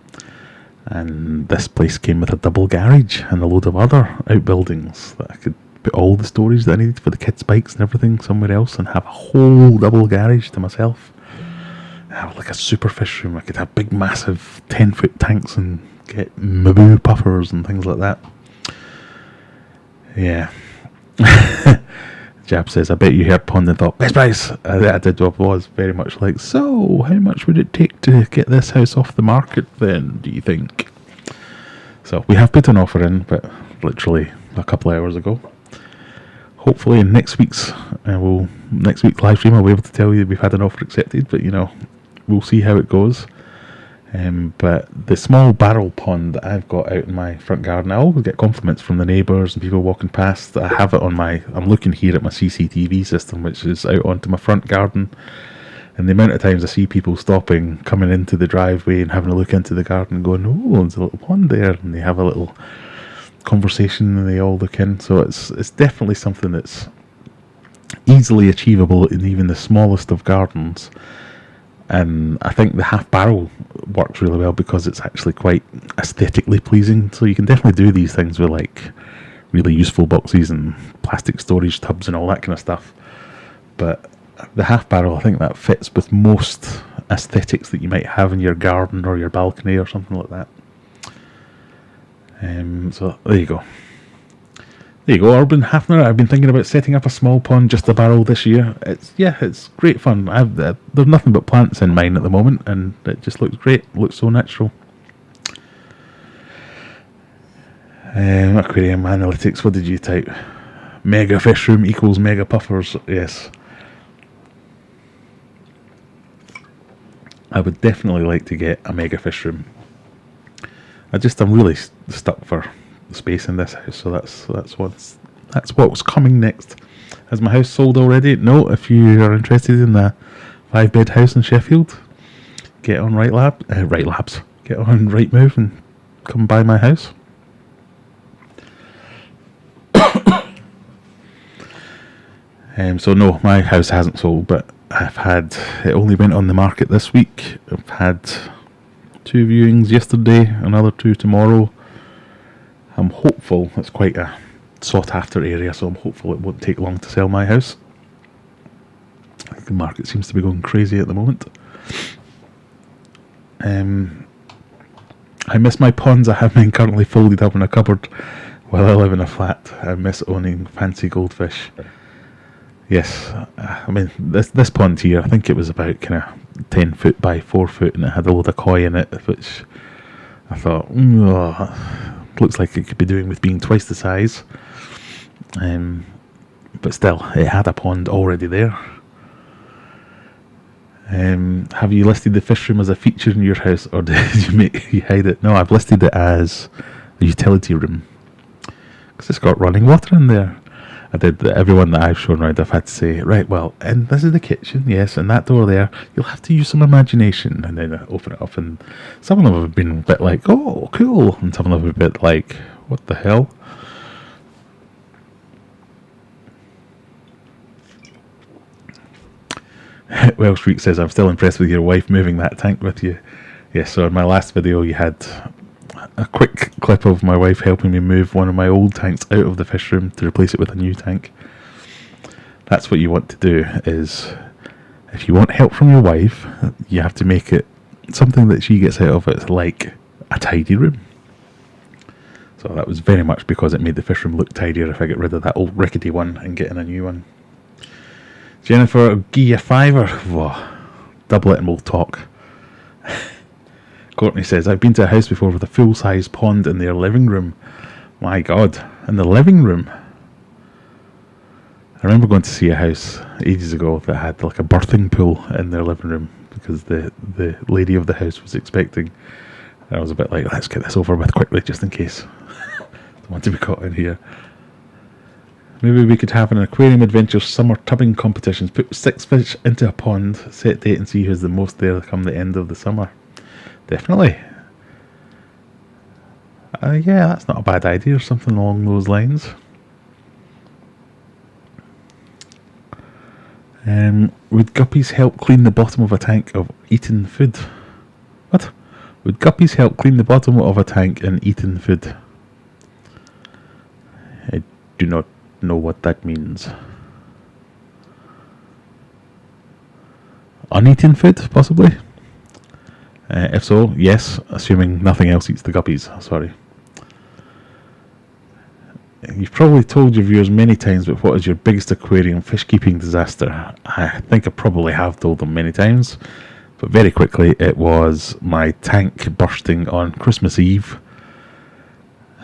and this place came with a double garage and a load of other outbuildings that I could put all the storage that I needed for the kids' bikes and everything somewhere else and have a whole double garage to myself. Have like a super fish room. I could have big massive 10-foot tanks and get Maboo puffers and things like that. Yeah. Jab says, I bet you heard pond and thought, best price. I did. I was very much like, so how much would it take to get this house off the market then, do you think? So we have put an offer in, but literally a couple of hours ago. Hopefully in next week's live stream I'll be able to tell you we've had an offer accepted, but we'll see how it goes. But the small barrel pond that I've got out in my front garden, I always get compliments from the neighbours and people walking past. I have it on I'm looking here at my CCTV system, which is out onto my front garden, and the amount of times I see people stopping, coming into the driveway and having a look into the garden, going, oh, there's a little pond there, and they have a little conversation and they all look in. So it's definitely something that's easily achievable in even the smallest of gardens. And I think the half barrel works really well because it's actually quite aesthetically pleasing. So you can definitely do these things with like really useful boxes and plastic storage tubs and all that kind of stuff. But the half barrel, I think that fits with most aesthetics that you might have in your garden or your balcony or something like that. So there you go. There you go, Urban Hafner. I've been thinking about setting up a small pond just a barrel this year. It's great fun. There's nothing but plants in mine at the moment, and it just looks great. It looks so natural. Aquarium Analytics, what did you type? Mega fish room equals mega puffers. Yes. I would definitely like to get a mega fish room. I'm really stuck for space in this house, so that's what's coming next. Has my house sold already? No. If you are interested in a 5-bed house in Sheffield, get on Get on Rightmove and come buy my house. So no, my house hasn't sold, but it only went on the market this week. I've had 2 viewings yesterday, another 2 tomorrow. I'm hopeful. It's quite a sought after area, so I'm hopeful it won't take long to sell my house. The market seems to be going crazy at the moment. I miss my ponds. I have mine currently folded up in a cupboard while I live in a flat. I miss owning fancy goldfish. Yes, I mean this pond here, I think it was about kind of 10 foot by 4 foot, and it had a load of koi in it, which I thought, looks like it could be doing with being twice the size. But still, it had a pond already there. Have you listed the fish room as a feature in your house, or did you hide it? No, I've listed it as a utility room, because it's got running water in there. I did. Everyone that I've shown around, I've had to say, right, well, and this is the kitchen, yes, and that door there, you'll have to use some imagination. And then I open it up, and some of them have been a bit like, oh, cool, and some of them have been a bit like, what the hell? Well Street says, I'm still impressed with your wife moving that tank with you. Yes, so in my last video you had a quick clip of my wife helping me move one of my old tanks out of the fish room to replace it with a new tank. That's what you want to do, is if you want help from your wife, you have to make it something that she gets out of it, like a tidy room. So that was very much because it made the fish room look tidier if I get rid of that old rickety one and get in a new one. Jennifer, I'll give you a $5. Whoa, double it and we'll talk. Courtney says, I've been to a house before with a full-size pond in their living room. My God, in the living room. I remember going to see a house ages ago that had like a birthing pool in their living room because the lady of the house was expecting. And I was a bit like, let's get this over with quickly just in case. Don't want to be caught in here. Maybe we could have an Aquarium Adventure summer tubbing competitions. Put 6 fish into a pond, set date and see who's the most there come the end of the summer. Definitely. Yeah, that's not a bad idea, or something along those lines. Would guppies help clean the bottom of a tank of eaten food? What? Would guppies help clean the bottom of a tank in eaten food? I do not know what that means. Uneaten food, possibly? If so, yes, assuming nothing else eats the guppies. Sorry. You've probably told your viewers many times, but what is your biggest aquarium fish keeping disaster? I think I probably have told them many times, but very quickly, it was my tank bursting on Christmas Eve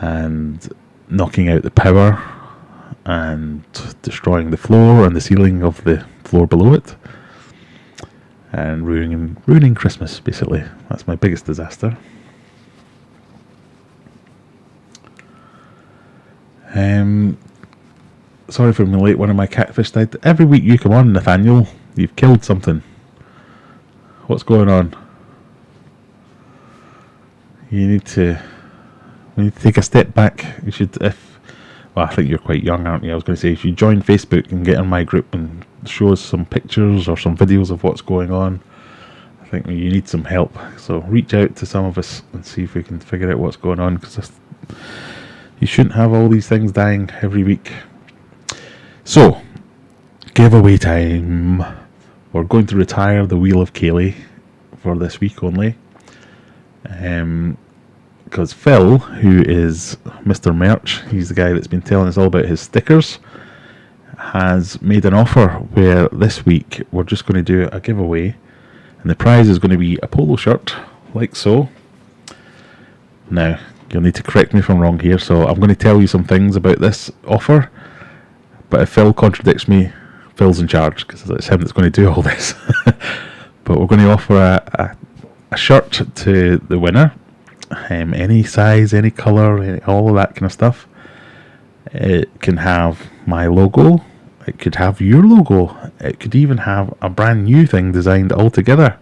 and knocking out the power and destroying the floor and the ceiling of the floor below it. And ruining Christmas, basically. That's my biggest disaster. Sorry for being late. One of my catfish died. Every week you come on, Nathaniel, you've killed something. What's going on? We need to take a step back. You should, well, I think you're quite young, aren't you? I was going to say, if you join Facebook and get in my group and show us some pictures or some videos of what's going on, I think you need some help. So reach out to some of us and see if we can figure out what's going on, because you shouldn't have all these things dying every week. So, giveaway time. We're going to retire the Wheel of Kaylee for this week only. because Phil, who is Mr. Merch, he's the guy that's been telling us all about his stickers, has made an offer where this week we're just going to do a giveaway, and the prize is going to be a polo shirt, like so. Now, you'll need to correct me if I'm wrong here, so I'm going to tell you some things about this offer, but if Phil contradicts me, Phil's in charge, because it's him that's going to do all this. But we're going to offer a shirt to the winner, any size, any colour, all of that kind of stuff. It can have my logo, it could have your logo, it could even have a brand new thing designed all together.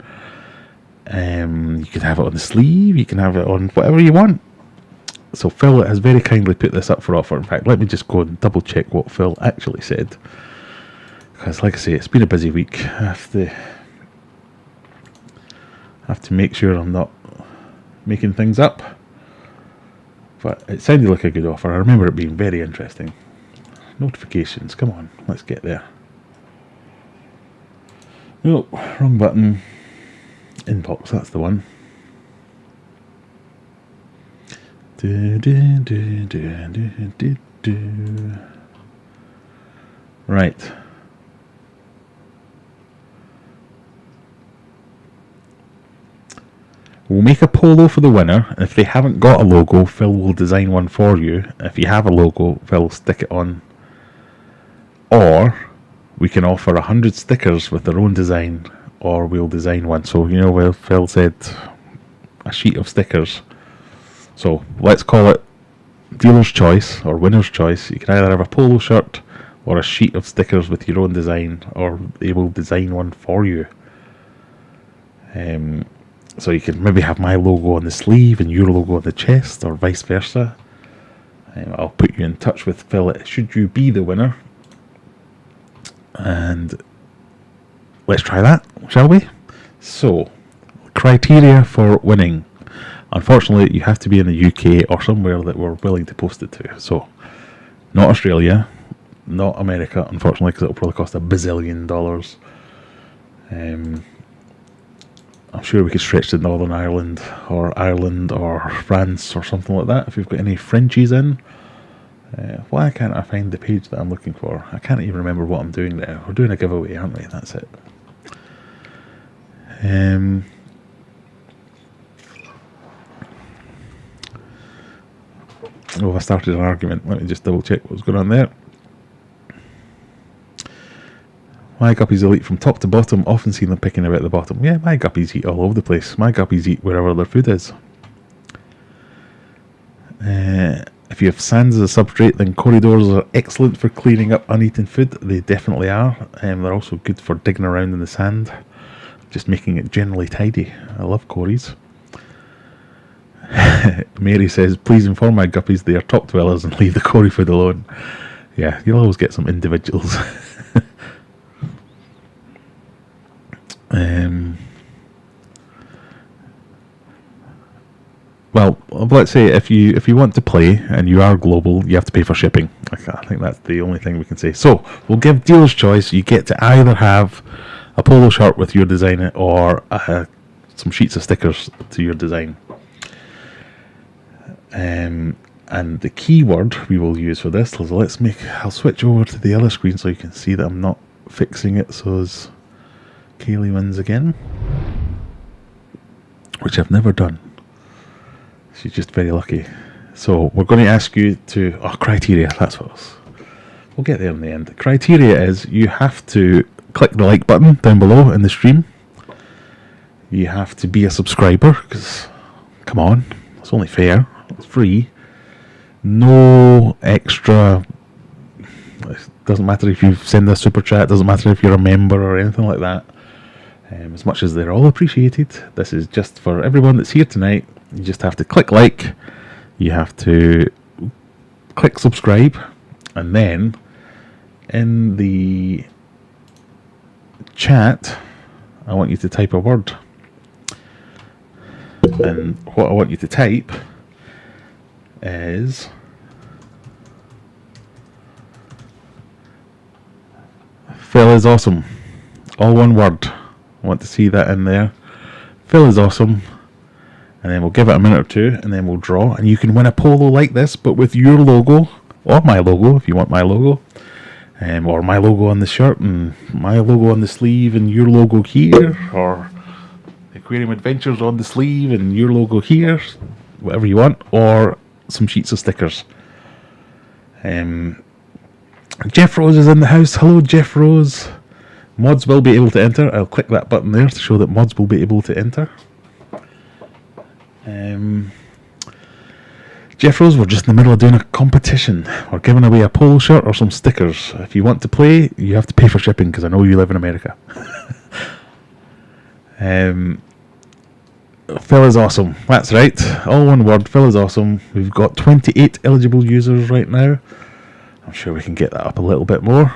You could have it on the sleeve, you can have it on whatever you want. So Phil has very kindly put this up for offer. In fact, let me just go and double check what Phil actually said, because like I say, it's been a busy week. I have to make sure I'm not making things up, but it sounded like a good offer. I remember it being very interesting. Notifications, come on, let's get there. No, wrong button. Inbox, that's the one. Right. We'll make a polo for the winner, and if they haven't got a logo, Phil will design one for you. If you have a logo, Phil will stick it on. Or we can offer 100 stickers with their own design, or we'll design one. So, you know, where Phil said a sheet of stickers. So let's call it dealer's choice or winner's choice. You can either have a polo shirt or a sheet of stickers with your own design, or they will design one for you. So you can maybe have my logo on the sleeve and your logo on the chest, or vice versa. I'll put you in touch with Phil should you be the winner. And let's try that, shall we? So, criteria for winning. Unfortunately, you have to be in the UK or somewhere that we're willing to post it to. So, not Australia, not America, unfortunately, because it'll probably cost $1 bazillion. I'm sure we could stretch to Northern Ireland or France or something like that if you've got any Frenchies in. Why can't I find the page that I'm looking for? I can't even remember what I'm doing there. We're doing a giveaway, aren't we? That's it. I started an argument. Let me just double check what was going on there. My guppies will eat from top to bottom, often seen them picking about the bottom. Yeah, my guppies eat all over the place. My guppies eat wherever their food is. If you have sands as a substrate, then corridors are excellent for cleaning up uneaten food. They definitely are. They're also good for digging around in the sand, just making it generally tidy. I love quarries. Mary says, please inform my guppies they are top dwellers and leave the quarry food alone. Yeah, you'll always get some individuals. Well, let's say if you want to play and you are global, you have to pay for shipping. I think that's the only thing we can say. So we'll give dealer's choice. You get to either have a polo shirt with your design or some sheets of stickers to your design. And the keyword we will use for this, I'll switch over to the other screen so you can see that I'm not fixing it so as Kaylee wins again, which I've never done. She's just very lucky. So we're going to ask you to criteria. That's what it was. We'll get there in the end. The criteria is you have to click the like button down below in the stream. You have to be a subscriber, because come on, it's only fair. It's free. No extra. It doesn't matter if you send a super chat. Doesn't matter if you're a member or anything like that. As much as they're all appreciated, this is just for everyone that's here tonight. You just have to click like, you have to click subscribe, and then in the chat I want you to type a word. And what I want you to type is Phil is awesome. All one word. I want to see that in there. Phil is awesome. and then we'll give it a minute or two, and then we'll draw, and you can win a polo like this, but with your logo, or my logo, if you want my logo, or my logo on the shirt, and my logo on the sleeve, and your logo here, or Aquarium Adventures on the sleeve, and your logo here, whatever you want, or some sheets of stickers. Jeff Rose is in the house. Hello, Jeff Rose. Mods will be able to enter. I'll click that button there to show that mods will be able to enter. Jeff Rose, we're just in the middle of doing a competition. We're giving away a polo shirt or some stickers. If you want to play, you have to pay for shipping because I know you live in America. Phil is awesome. That's right. All one word. Phil is awesome. We've got 28 eligible users right now. I'm sure we can get that up a little bit more.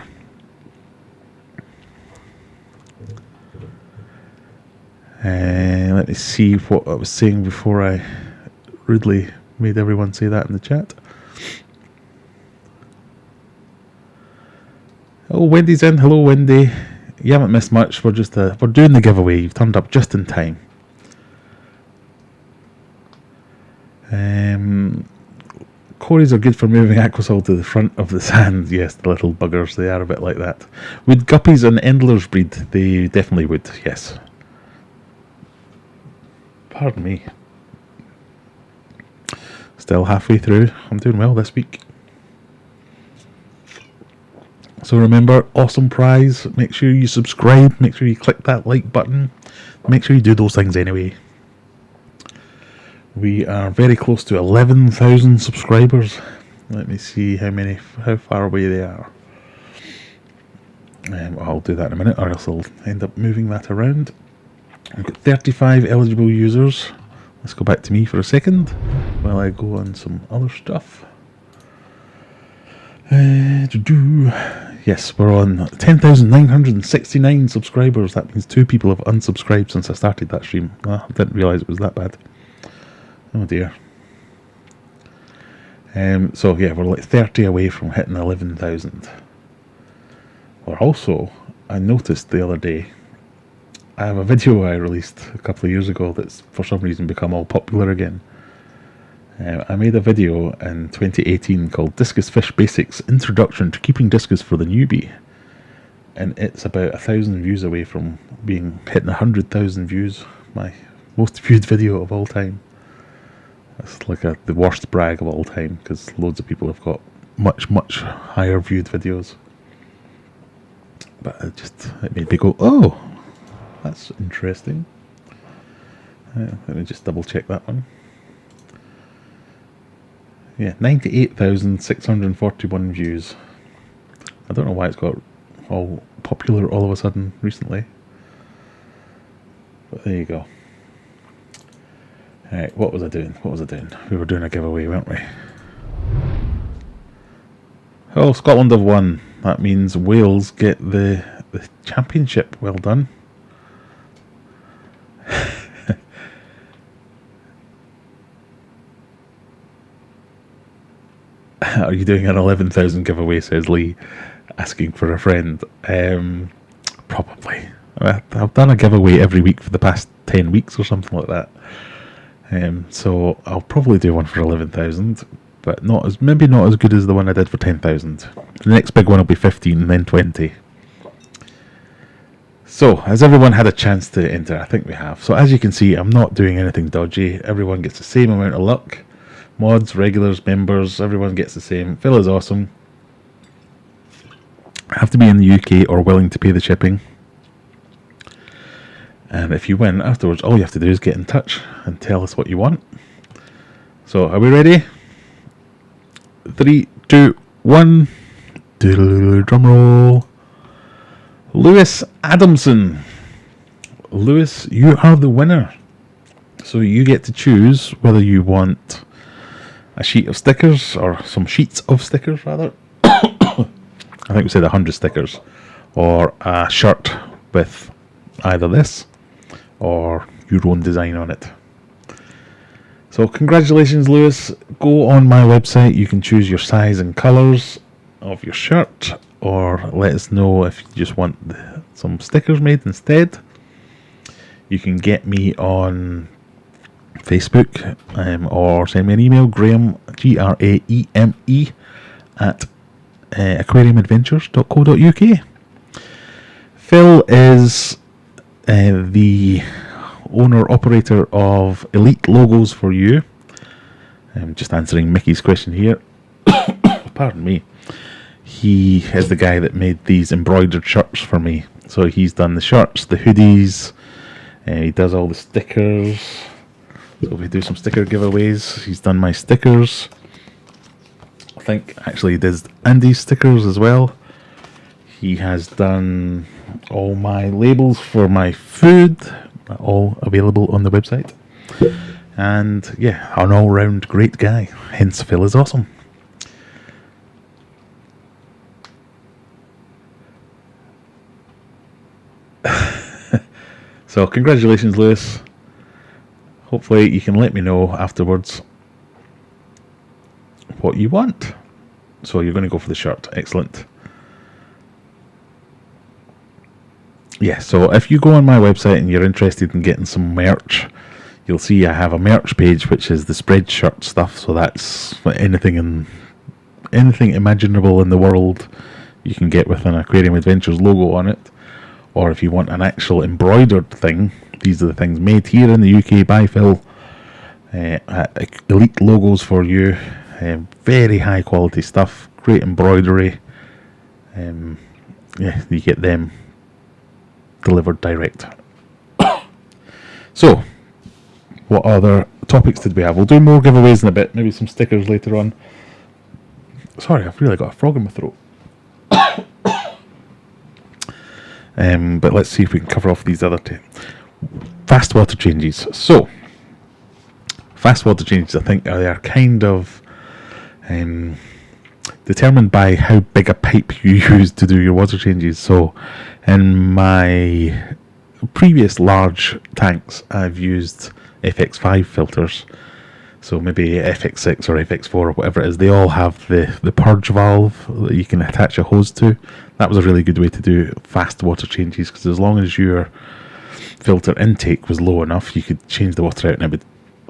Let me see what I was saying before I rudely made everyone say that in the chat. Oh, Wendy's in. Hello, Wendy. You haven't missed much. We're doing the giveaway. You've turned up just in time. Corys are good for moving Aquasol to the front of the sand. Yes, the little buggers, they are a bit like that. Would guppies and endlers breed? They definitely would, yes. Pardon me. Still halfway through. I'm doing well this week. So remember, awesome prize. Make sure you subscribe. Make sure you click that like button. Make sure you do those things anyway. We are very close to 11,000 subscribers. Let me see how far away they are. I'll do that in a minute, or else I'll end up moving that around. We've got 35 eligible users. Let's go back to me for a second while I go on some other stuff. Yes, we're on 10,969 subscribers. That means 2 people have unsubscribed since I started that stream. I didn't realise it was that bad. Oh dear. So yeah, we're like 30 away from hitting 11,000. We're also, I noticed the other day, I have a video I released a couple of years ago that's for some reason become all popular again. I made a video in 2018 called Discus Fish Basics Introduction to Keeping Discus for the Newbie. And it's about 1,000 views away from hitting 100,000 views. My most viewed video of all time. It's like the worst brag of all time because loads of people have got much, much higher viewed videos. But it made me go, oh, that's interesting. Let me just double check that one. Yeah, 98,641 views. I don't know why it's got all popular all of a sudden recently. But there you go. Alright, what was I doing? We were doing a giveaway, weren't we? Oh, Scotland have won. That means Wales get the championship. Well done. Are you doing an 11,000 giveaway, says Lee, asking for a friend? Probably. I've done a giveaway every week for the past 10 weeks or something like that. So I'll probably do one for 11,000, but maybe not as good as the one I did for 10,000. The next big one will be 15 and then 20. So, has everyone had a chance to enter? I think we have. So as you can see, I'm not doing anything dodgy. Everyone gets the same amount of luck. Mods, regulars, members, everyone gets the same. Phil is awesome. Have to be in the UK or willing to pay the shipping. And if you win afterwards, all you have to do is get in touch and tell us what you want. So, are we ready? 3, 2, 1. Drum roll. Lewis Adamson. Lewis, you are the winner. So you get to choose whether you want a sheet of stickers, or some sheets of stickers rather. I think we said 100 stickers. Or a shirt with either this or your own design on it. So congratulations, Lewis. Go on my website. You can choose your size and colours of your shirt, or let us know if you just want some stickers made instead. You can get me on Facebook, or send me an email, Graham, Graeme, at aquariumadventures.co.uk. Phil is the owner-operator of Elite Logos for You. I'm just answering Mickey's question here. Pardon me. He is the guy that made these embroidered shirts for me. So he's done the shirts, the hoodies, he does all the stickers. So we do some sticker giveaways. He's done my stickers. I think actually he does Andy's stickers as well. He has done all my labels for my food, all available on the website. And yeah, an all-round great guy. Hence Phil is awesome. So congratulations, Lewis. Hopefully you can let me know afterwards what you want. So you're going to go for the shirt. Excellent. Yeah, so if you go on my website and you're interested in getting some merch, you'll see I have a merch page which is the spread shirt stuff. So that's anything imaginable in the world you can get with an Aquarium Adventures logo on it. Or if you want an actual embroidered thing, these are the things made here in the UK by Phil. Elite Logos for You. Very high quality stuff. Great embroidery. Yeah, you get them delivered direct. So, what other topics did we have? We'll do more giveaways in a bit. Maybe some stickers later on. Sorry, I've really got a frog in my throat. But let's see if we can cover off these other two. Fast water changes. So, fast water changes, I think, are kind of determined by how big a pipe you use to do your water changes. So, in my previous large tanks, I've used FX5 filters. So maybe FX6 or FX4 or whatever it is, they all have the purge valve that you can attach a hose to. That was a really good way to do fast water changes, because as long as your filter intake was low enough, you could change the water out and it would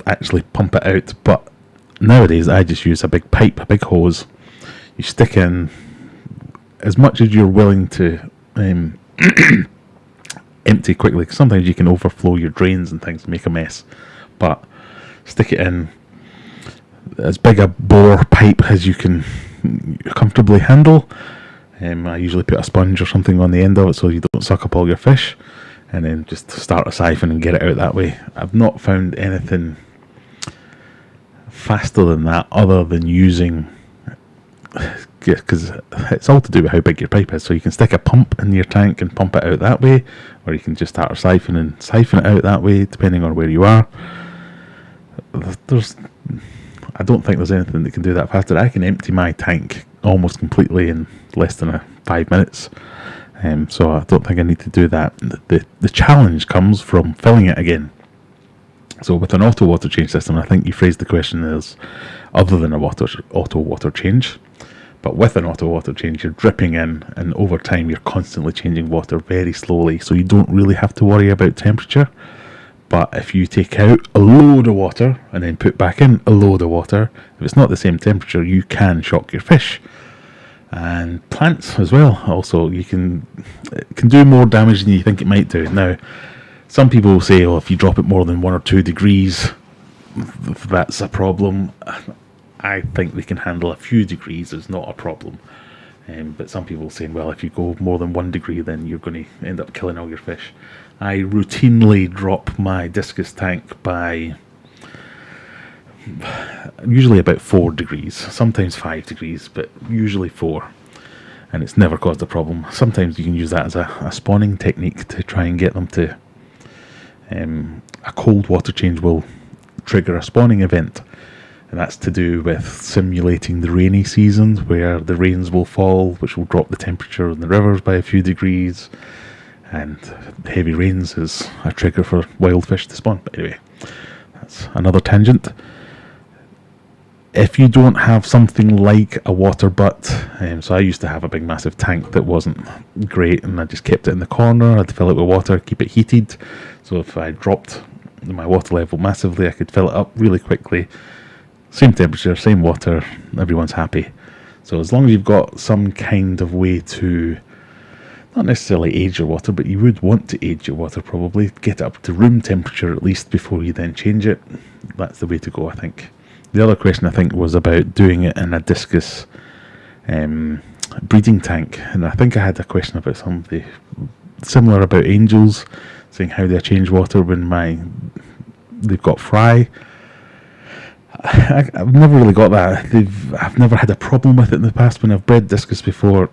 actually pump it out. But nowadays I just use a big pipe, a big hose. You stick in as much as you're willing to empty quickly, 'cause sometimes you can overflow your drains and things and make a mess. But stick it in as big a bore pipe as you can comfortably handle. I usually put a sponge or something on the end of it so you don't suck up all your fish, and then just start a siphon and get it out that way. I've not found anything faster than that other than using, because it's all to do with how big your pipe is. So you can stick a pump in your tank and pump it out that way, or you can just start a siphon and siphon it out that way, depending on where you are. I don't think there's anything that can do that faster. I can empty my tank almost completely in less than 5 minutes. So I don't think I need to do that. The challenge comes from filling it again. So with an auto water change system, I think you phrased the question as other than a auto water change. But with an auto water change, you're dripping in, and over time you're constantly changing water very slowly, so you don't really have to worry about temperature. But if you take out a load of water and then put back in a load of water, if it's not the same temperature, you can shock your fish. And plants as well. Also, it can do more damage than you think it might do. Now, some people will say, oh, if you drop it more than 1 or 2 degrees, that's a problem. I think they can handle a few degrees, it's not a problem. But some people are saying, well, if you go more than 1 degree, then you're going to end up killing all your fish. I routinely drop my discus tank by usually about 4 degrees, sometimes 5 degrees, but usually 4. And it's never caused a problem. Sometimes you can use that as a spawning technique to try and get them to... a cold water change will trigger a spawning event. And that's to do with simulating the rainy seasons, where the rains will fall, which will drop the temperature in the rivers by a few degrees. And heavy rains is a trigger for wild fish to spawn. But anyway, that's another tangent. If you don't have something like a water butt, so I used to have a big massive tank that wasn't great, and I just kept it in the corner. I'd fill it with water, keep it heated. So if I dropped my water level massively. I could fill it up really quickly. Same temperature, same water, everyone's happy. So as long as you've got some kind of way to, not necessarily age your water, but you would want to age your water probably, get it up to room temperature at least before you then change it. That's the way to go, I think. The other question I think was about doing it in a discus breeding tank, and I think I had a question about something similar about angels, saying how they change water when they've got fry. I've never really got that. I've never had a problem with it in the past when I've bred discus before.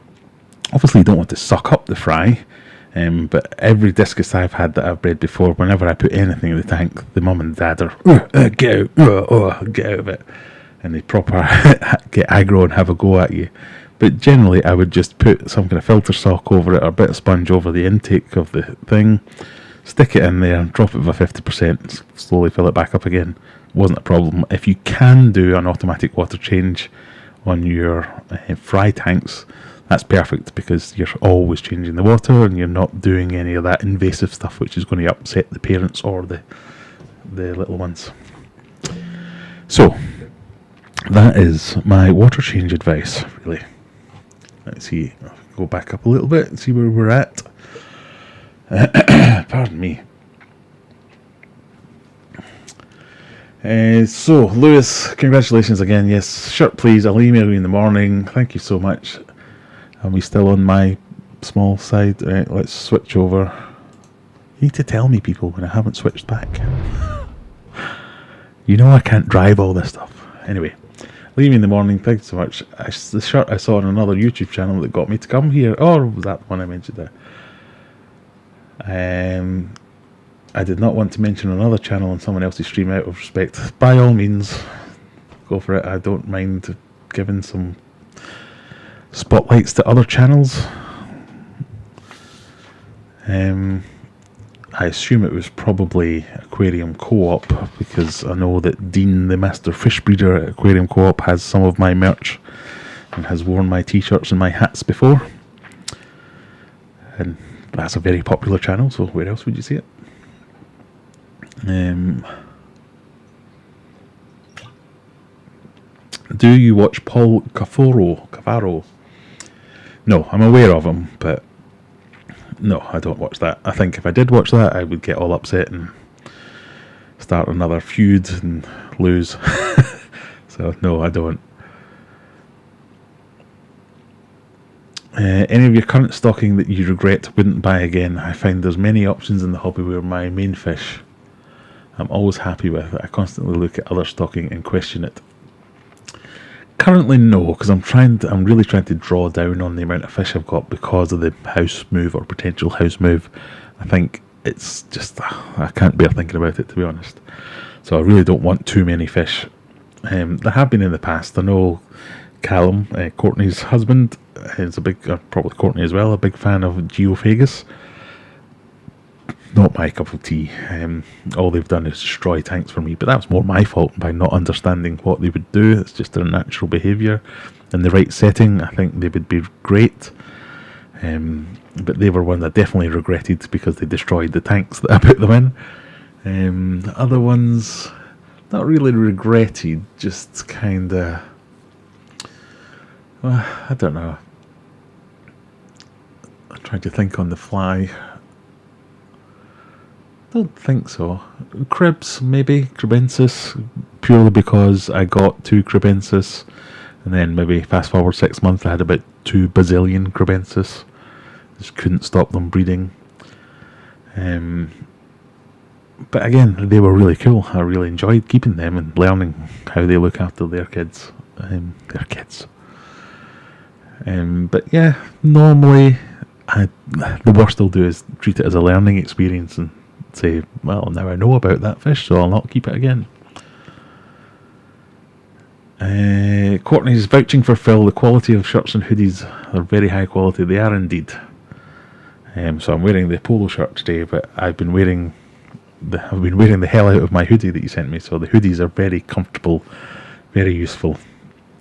Obviously you don't want to suck up the fry, but every discus I've had that I've bred before, whenever I put anything in the tank, the mum and dad are get out of it, and they proper get aggro and have a go at you. But generally I would just put some kind of filter sock over it, or a bit of sponge over the intake of the thing, stick it in there, drop it by 50%, slowly fill it back up again. Wasn't a problem. If you can do an automatic water change on your fry tanks, that's perfect, because you're always changing the water and you're not doing any of that invasive stuff which is going to upset the parents or the little ones. So that is my water change advice, really. Let's see, I'll go back up a little bit and see where we're at. Pardon me. So, Lewis, congratulations again. Yes, shirt please. I'll email you in the morning. Thank you so much. Are we still on my small side? Right, let's switch over. You need to tell me, people, when I haven't switched back. You know I can't drive all this stuff. Anyway, leave me in the morning. Thanks so much. The shirt I saw on another YouTube channel that got me to come here. Or was that the one I mentioned there? I did not want to mention another channel on someone else's stream out of respect. By all means, go for it. I don't mind giving some spotlights to other channels. I assume it was probably Aquarium Co-op, because I know that Dean, the master fish breeder at Aquarium Co-op, has some of my merch and has worn my t-shirts and my hats before. And that's a very popular channel, so where else would you see it? Do you watch Paul Cavaro? No, I'm aware of him, but no, I don't watch that. I think if I did watch that, I would get all upset and start another feud and lose. So no, I don't. Any of your current stocking that you regret wouldn't buy again? I find there's many options in the hobby where my main fish I'm always happy with. I constantly look at other stocking and question it. Currently no, because I'm really trying to draw down on the amount of fish I've got because of the house move or potential house move. I think it's just, I can't bear thinking about it, to be honest. So I really don't want too many fish. There have been in the past. I know Callum, Courtney's husband, is a big, probably Courtney as well, a big fan of Geophagus. Not my cup of tea. All they've done is destroy tanks for me, but that was more my fault by not understanding what they would do. It's just their natural behaviour. In the right setting, I think they would be great. But they were one that I definitely regretted because they destroyed the tanks that I put them in. The other ones, not really regretted, just kind of, well, I don't know. I'm trying to think on the fly. Don't think so. Cribs, maybe. Cribensis, purely because I got 2 Cribensis, and then maybe fast forward 6 months I had about 2 bazillion Cribensis. Just couldn't stop them breeding. But again, they were really cool. I really enjoyed keeping them and learning how they look after their kids. But yeah, normally the worst I'll do is treat it as a learning experience and say, well, now I know about that fish, so I'll not keep it again. Courtney's vouching for Phil. The quality of shirts and hoodies are very high quality. They are indeed. So I'm wearing the polo shirt today, but I've been wearing the hell out of my hoodie that you sent me. So the hoodies are very comfortable, very useful,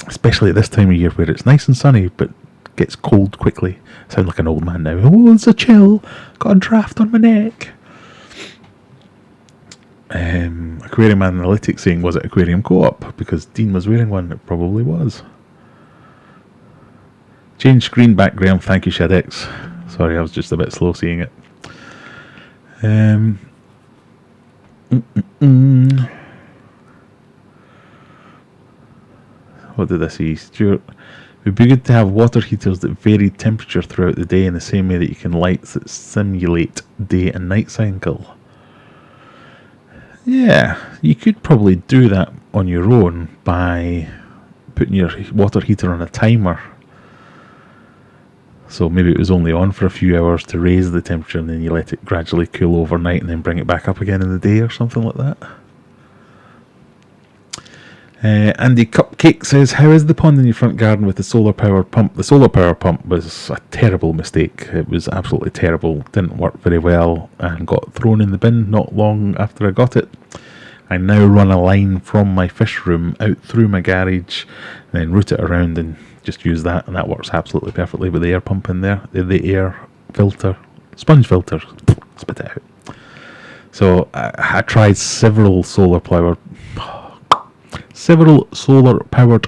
especially at this time of year where it's nice and sunny but gets cold quickly. I sound like an old man now. Oh, it's a chill. Got a draft on my neck. Aquarium Analytics saying, was it Aquarium Co-op? Because Dean was wearing one. It probably was. Change screen background. Thank you, Shadex. Sorry, I was just a bit slow seeing it. What did I see? Stuart, it would be good to have water heaters that vary temperature throughout the day in the same way that you can lights that simulate day and night cycle. Yeah, you could probably do that on your own by putting your water heater on a timer. So maybe it was only on for a few hours to raise the temperature, and then you let it gradually cool overnight and then bring it back up again in the day or something like that. Andy Cupcake says, how is the pond in your front garden with the solar power pump? The solar power pump was a terrible mistake. It was absolutely terrible. Didn't work very well and got thrown in the bin not long after I got it. I now run a line from my fish room out through my garage and then route it around and just use that, and that works absolutely perfectly with the air pump in there. The air filter, sponge filter, spit it out. So I tried several solar powered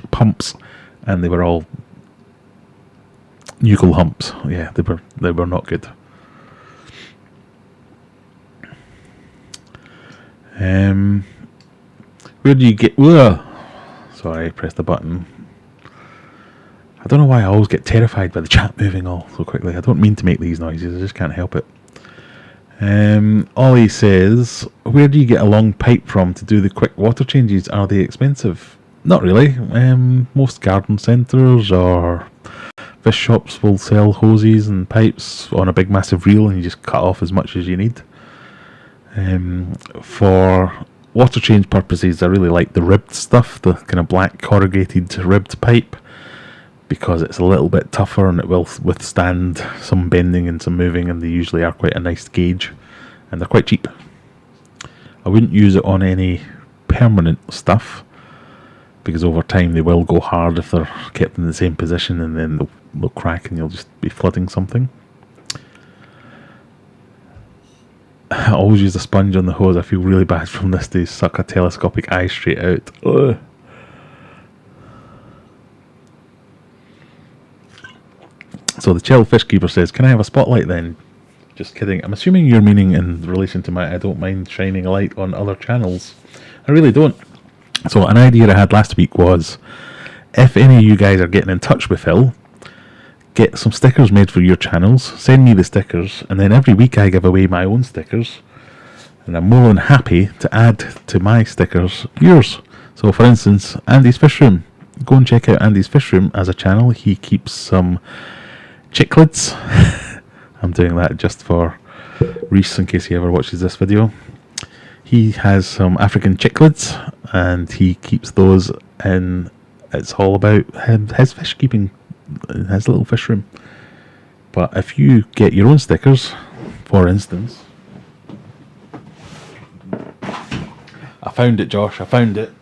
pumps, and they were all nuchal humps. Yeah, they were not good. Where do you get? Sorry, I pressed the button. I don't know why I always get terrified by the chat moving all so quickly. I don't mean to make these noises, I just can't help it. Ollie says, where do you get a long pipe from to do the quick water changes? Are they expensive? Not really. Most garden centres or fish shops will sell hoses and pipes on a big massive reel, and you just cut off as much as you need. For water change purposes, I really like the ribbed stuff, the kind of black corrugated ribbed pipe, because it's a little bit tougher and it will withstand some bending and some moving, and they usually are quite a nice gauge, and they're quite cheap. I wouldn't use it on any permanent stuff, because over time they will go hard if they're kept in the same position, and then they'll crack and you'll just be flooding something. I always use a sponge on the hose. I feel really bad from this. They suck a telescopic eye straight out. Ugh. So the Chill Fish Keeper says, can I have a spotlight then? Just kidding. I'm assuming you're meaning in relation to my I don't mind shining a light on other channels. I really don't. So an idea I had last week was, if any of you guys are getting in touch with Phil, get some stickers made for your channels, send me the stickers, and then every week I give away my own stickers, and I'm more than happy to add to my stickers yours. So for instance, Andy's Fish Room. Go and check out Andy's Fish Room as a channel. He keeps some cichlids. I'm doing that just for Reese in case he ever watches this video. He has some African cichlids and he keeps those in. It's all about his fish keeping, his little fish room. But if you get your own stickers, for instance, I found it, Josh, I found it.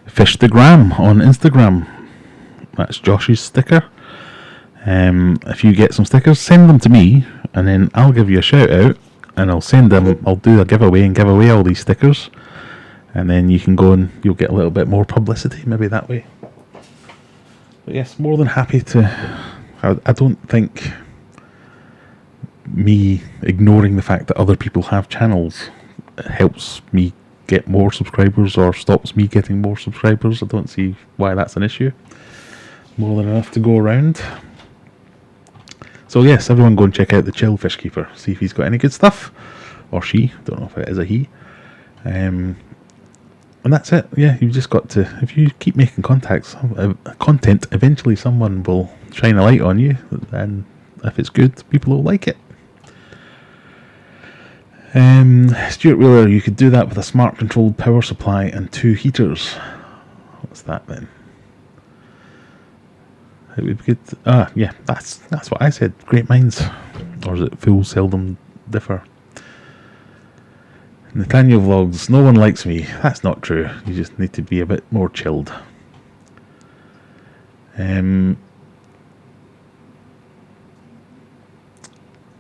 Fish the Gram on Instagram. That's Josh's sticker. If you get some stickers, send them to me, and then I'll give you a shout out, and I'll send them. I'll do a giveaway and give away all these stickers, and then you can go and you'll get a little bit more publicity, maybe that way. But yes, more than happy to. I don't think me ignoring the fact that other people have channels helps me get more subscribers or stops me getting more subscribers. I don't see why that's an issue. More than enough to go around. So yes, everyone go and check out the Chill Fish Keeper. See if he's got any good stuff. Or she. Don't know if it is a he. And that's it. Yeah, you've just got to, if you keep making content, eventually someone will shine a light on you. And if it's good, people will like it. Stuart Wheeler, you could do that with a smart controlled power supply and 2 heaters. What's that then? It would be good. Yeah, that's what I said. Great minds, or is it fools seldom differ? Nathaniel Vlogs, no one likes me. That's not true. You just need to be a bit more chilled.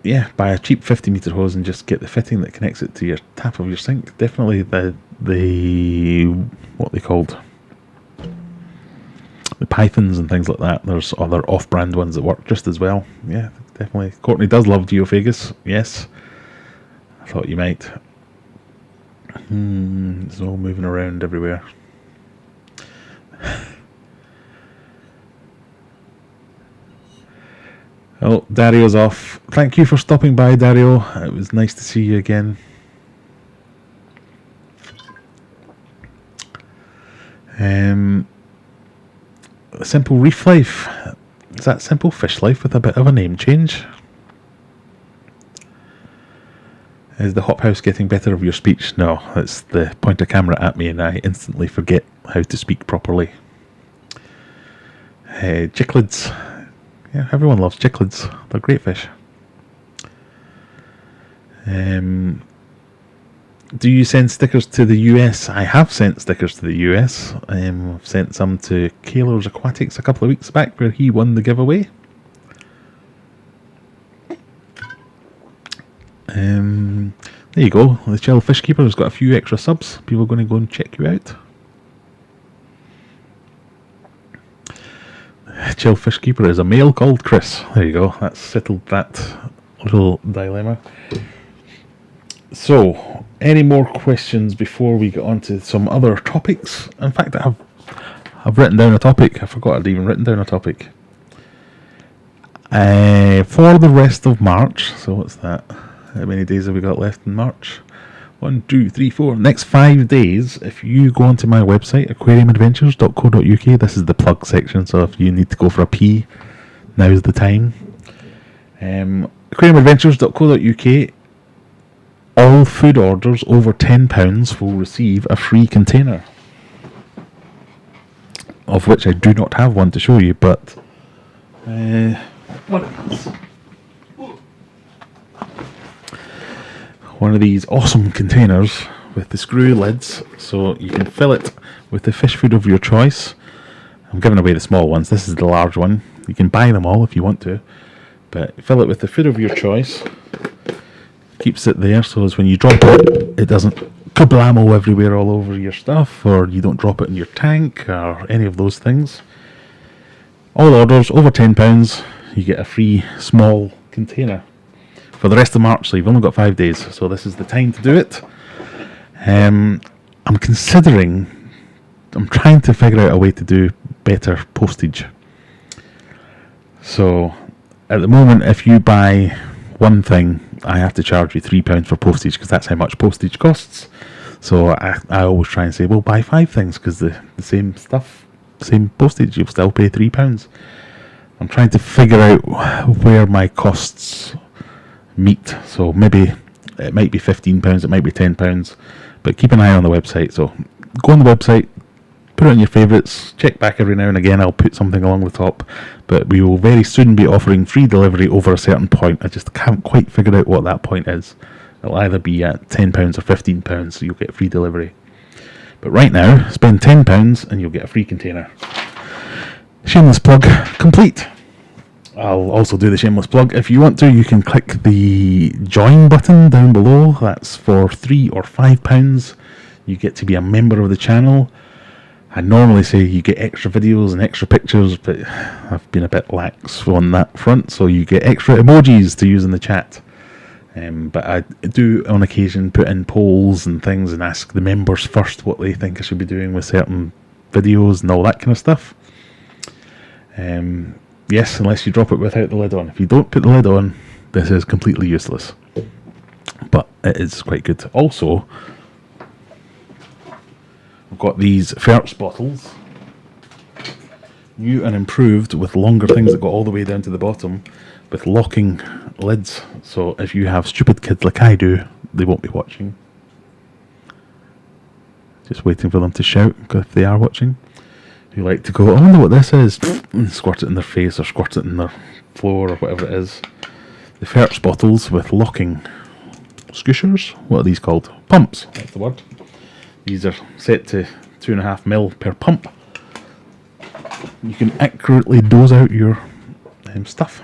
yeah, buy a cheap 50-meter hose and just get the fitting that connects it to your tap of your sink. Definitely the what they called, the Pythons and things like that. There's other off-brand ones that work just as well. Yeah, definitely. Courtney does love Geophagus. Yes, I thought you might. It's all moving around everywhere. Oh, Dario's off. Thank you for stopping by, Dario. It was nice to see you again. Simple Reef Life. Is that Simple Fish Life with a bit of a name change? Is the hop house getting better of your speech? No, it's the pointer camera at me and I instantly forget how to speak properly. Cichlids. Yeah, everyone loves cichlids. They're great fish. Do you send stickers to the US? I have sent stickers to the US. I've sent some to Kaylor's Aquatics a couple of weeks back where he won the giveaway. There you go. The Chill Fish Keeper has got a few extra subs. People are going to go and check you out. Chill Fish Keeper is a male called Chris. There you go. That's settled that little dilemma. So, any more questions before we get on to some other topics? In fact, I've written down a topic. I forgot I'd even written down a topic. For the rest of March, so what's that? How many days have we got left in March? 1, 2, 3, 4. Next 5 days, if you go onto my website, aquariumadventures.co.uk, this is the plug section, so if you need to go for a pee, now's the time. Aquariumadventures.co.uk, all food orders over £10 will receive a free container. Of which I do not have one to show you, but one of these awesome containers with the screw lids, so you can fill it with the fish food of your choice. I'm giving away the small ones. This is the large one. You can buy them all if you want to, but fill it with the food of your choice. Keeps it there so as when you drop it, it doesn't kablamo everywhere all over your stuff, or you don't drop it in your tank or any of those things. All orders over £10, you get a free small container for the rest of March, so you've only got 5 days, so this is the time to do it. I'm trying to figure out a way to do better postage. So at the moment, if you buy one thing, I have to charge you £3 for postage, because that's how much postage costs. So I always try and say, well, buy 5 things, because the same stuff, same postage, you'll still pay £3. I'm trying to figure out where my costs meet. So maybe it might be £15, it might be £10, but keep an eye on the website. So go on the website, put it in your favourites, check back every now and again. I'll put something along the top, but we will very soon be offering free delivery over a certain point. I just can't quite figure out what that point is. It'll either be at £10 or £15, so you'll get free delivery. But right now, spend £10 and you'll get a free container. Shameless plug complete. I'll also do the shameless plug. If you want to, you can click the join button down below. That's for £3 or £5. You get to be a member of the channel. I normally say you get extra videos and extra pictures, but I've been a bit lax on that front, so you get extra emojis to use in the chat. But I do on occasion put in polls and things and ask the members first what they think I should be doing with certain videos and all that kind of stuff. Yes, unless you drop it without the lid on. If you don't put the lid on, this is completely useless. But it is quite good. Also, I've got these Ferts bottles, new and improved, with longer things that go all the way down to the bottom, with locking lids. So if you have stupid kids like I do, they won't be watching. Just waiting for them to shout if they are watching. Who like to go, I wonder what this is, and squirt it in their face or squirt it in their floor or whatever it is. The Ferts bottles with locking squishers. What are these called? Pumps. That's the word. These are set to 2.5 ml per pump. You can accurately dose out your stuff.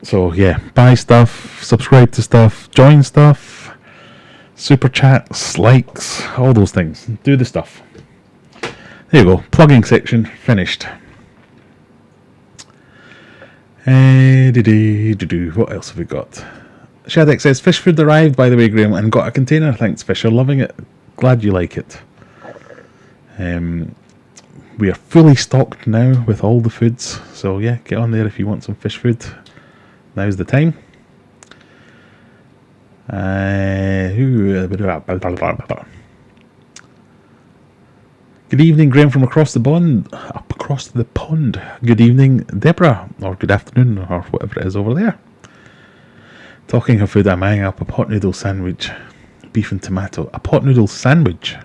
So yeah, buy stuff, subscribe to stuff, join stuff, super chats, likes, all those things. Do the stuff. There you go. Plugging section finished. What else have we got? Shadek says, fish food arrived, by the way, Graham, and got a container. Thanks, Fish. You're loving it. Glad you like it. We are fully stocked now with all the foods. So, yeah, get on there if you want some fish food. Now's the time. Good evening, Graham, from across the pond. Across the pond. Good evening, Deborah, or good afternoon, or whatever it is over there. Talking of food, I'm eyeing up a pot noodle sandwich, beef and tomato. A pot noodle sandwich?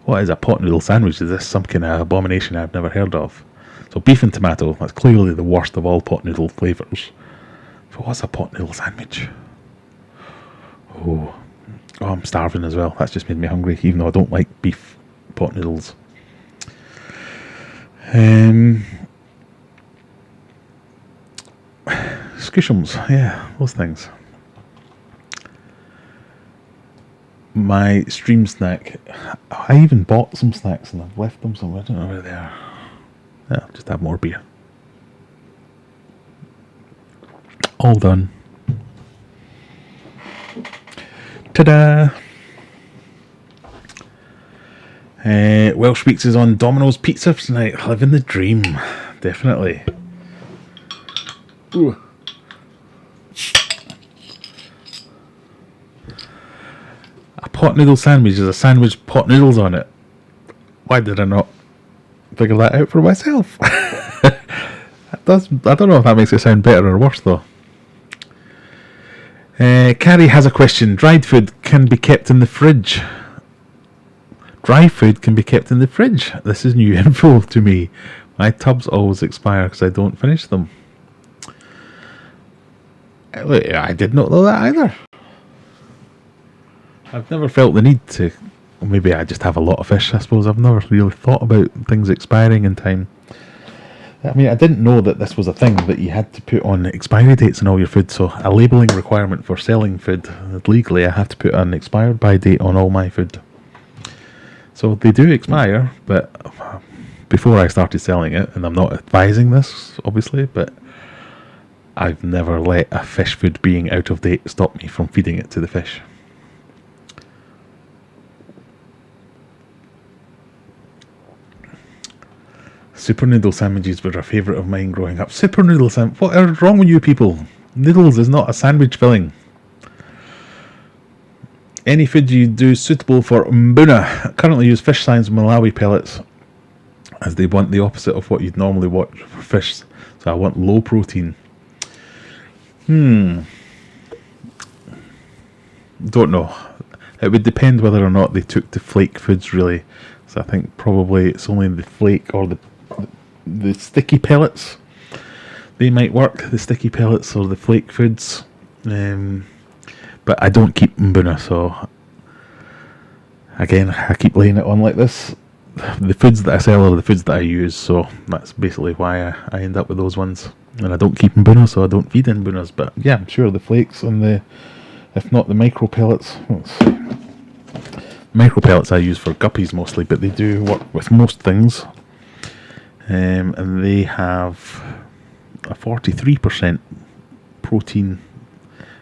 What is a pot noodle sandwich? Is this some kind of abomination I've never heard of? So beef and tomato, that's clearly the worst of all pot noodle flavours. So what's a pot noodle sandwich? Oh, I'm starving as well. That's just made me hungry, even though I don't like beef pot noodles. Squishums, yeah, those things. My stream snack, I even bought some snacks and I've left them somewhere. I don't know where they are. Yeah, I'll just have more beer. All done. Ta-da! Welsh Weeks is on Domino's Pizza tonight. Living the dream, definitely. Ooh. A pot noodle sandwich is a sandwich with pot noodles on it. Why did I not figure that out for myself? I don't know if that makes it sound better or worse though. Carrie has a question. Dried food can be kept in the fridge. Dry food can be kept in the fridge. This is new info to me. My tubs always expire because I don't finish them. I did not know that either. I've never felt the need to. Maybe I just have a lot of fish, I suppose. I've never really thought about things expiring in time. I mean, I didn't know that this was a thing that you had to put on expiry dates on all your food. So a labelling requirement for selling food. Legally, I have to put an expired by date on all my food. So they do expire, but before I started selling it, and I'm not advising this, obviously, but I've never let a fish food being out of date stop me from feeding it to the fish. Super noodle sandwiches were a favourite of mine growing up. Super noodle sandwich? What is wrong with you people? Noodles is not a sandwich filling. Any food you do suitable for mbuna. Currently use fish science Malawi pellets as they want the opposite of what you'd normally watch for fish. So I want low protein. Don't know. It would depend whether or not they took to flake foods really. So I think probably it's only the flake or the sticky pellets. They might work, the sticky pellets or the flake foods. But I don't keep mbuna, so again, I keep laying it on like this. The foods that I sell are the foods that I use, so that's basically why I end up with those ones. And I don't keep mbuna, so I don't feed in mbunas. But yeah, I'm sure the flakes and if not the micro pellets. Micro pellets I use for guppies mostly, but they do work with most things. And they have a 43% protein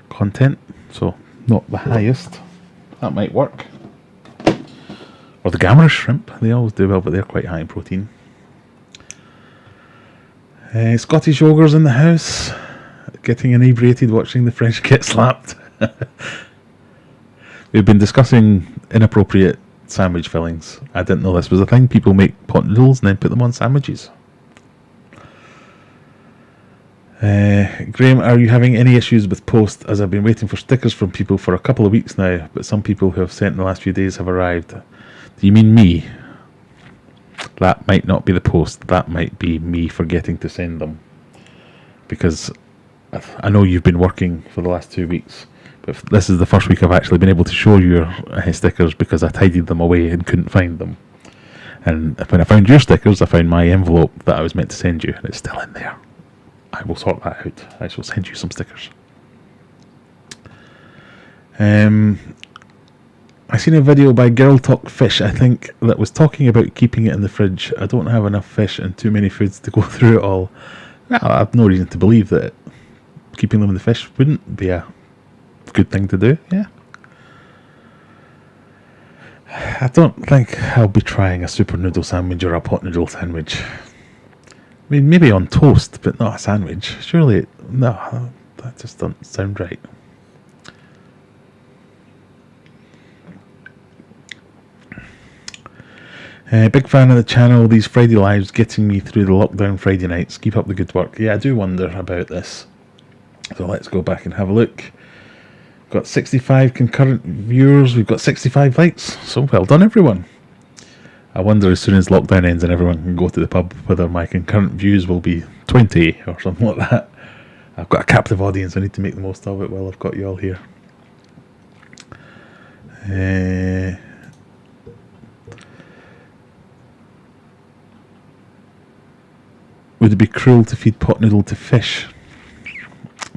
content. So, not the highest. That might work. Or the Gamma shrimp. They always do well, but they're quite high in protein. Scottish ogres in the house. Getting inebriated watching the French get slapped. We've been discussing inappropriate sandwich fillings. I didn't know this was a thing. People make pot noodles and then put them on sandwiches. Graham, are you having any issues with post? As I've been waiting for stickers from people for a couple of weeks now, but some people who have sent in the last few days have arrived. Do you mean me? That might not be the post. That might be me forgetting to send them. Because I know you've been working for the last 2 weeks, but this is the first week I've actually been able to show you your stickers because I tidied them away and couldn't find them. And when I found your stickers, I found my envelope that I was meant to send you, and it's still in there. I will sort that out. I shall send you some stickers. I seen a video by Girl Talk Fish, I think, that was talking about keeping it in the fridge. I don't have enough fish and too many foods to go through it all. Well, I have no reason to believe that keeping them in the fish wouldn't be a good thing to do. Yeah. I don't think I'll be trying a super noodle sandwich or a pot noodle sandwich. I mean, maybe on toast, but not a sandwich. Surely, no, that just doesn't sound right. Big fan of the channel. These Friday lives getting me through the lockdown Friday nights. Keep up the good work. Yeah, I do wonder about this. So let's go back and have a look. Got 65 concurrent viewers. We've got 65 likes. So well done, everyone. I wonder as soon as lockdown ends and everyone can go to the pub, whether my concurrent views will be 20 or something like that. I've got a captive audience. I need to make the most of it while I've got you all here. Would it be cruel to feed pot noodle to fish?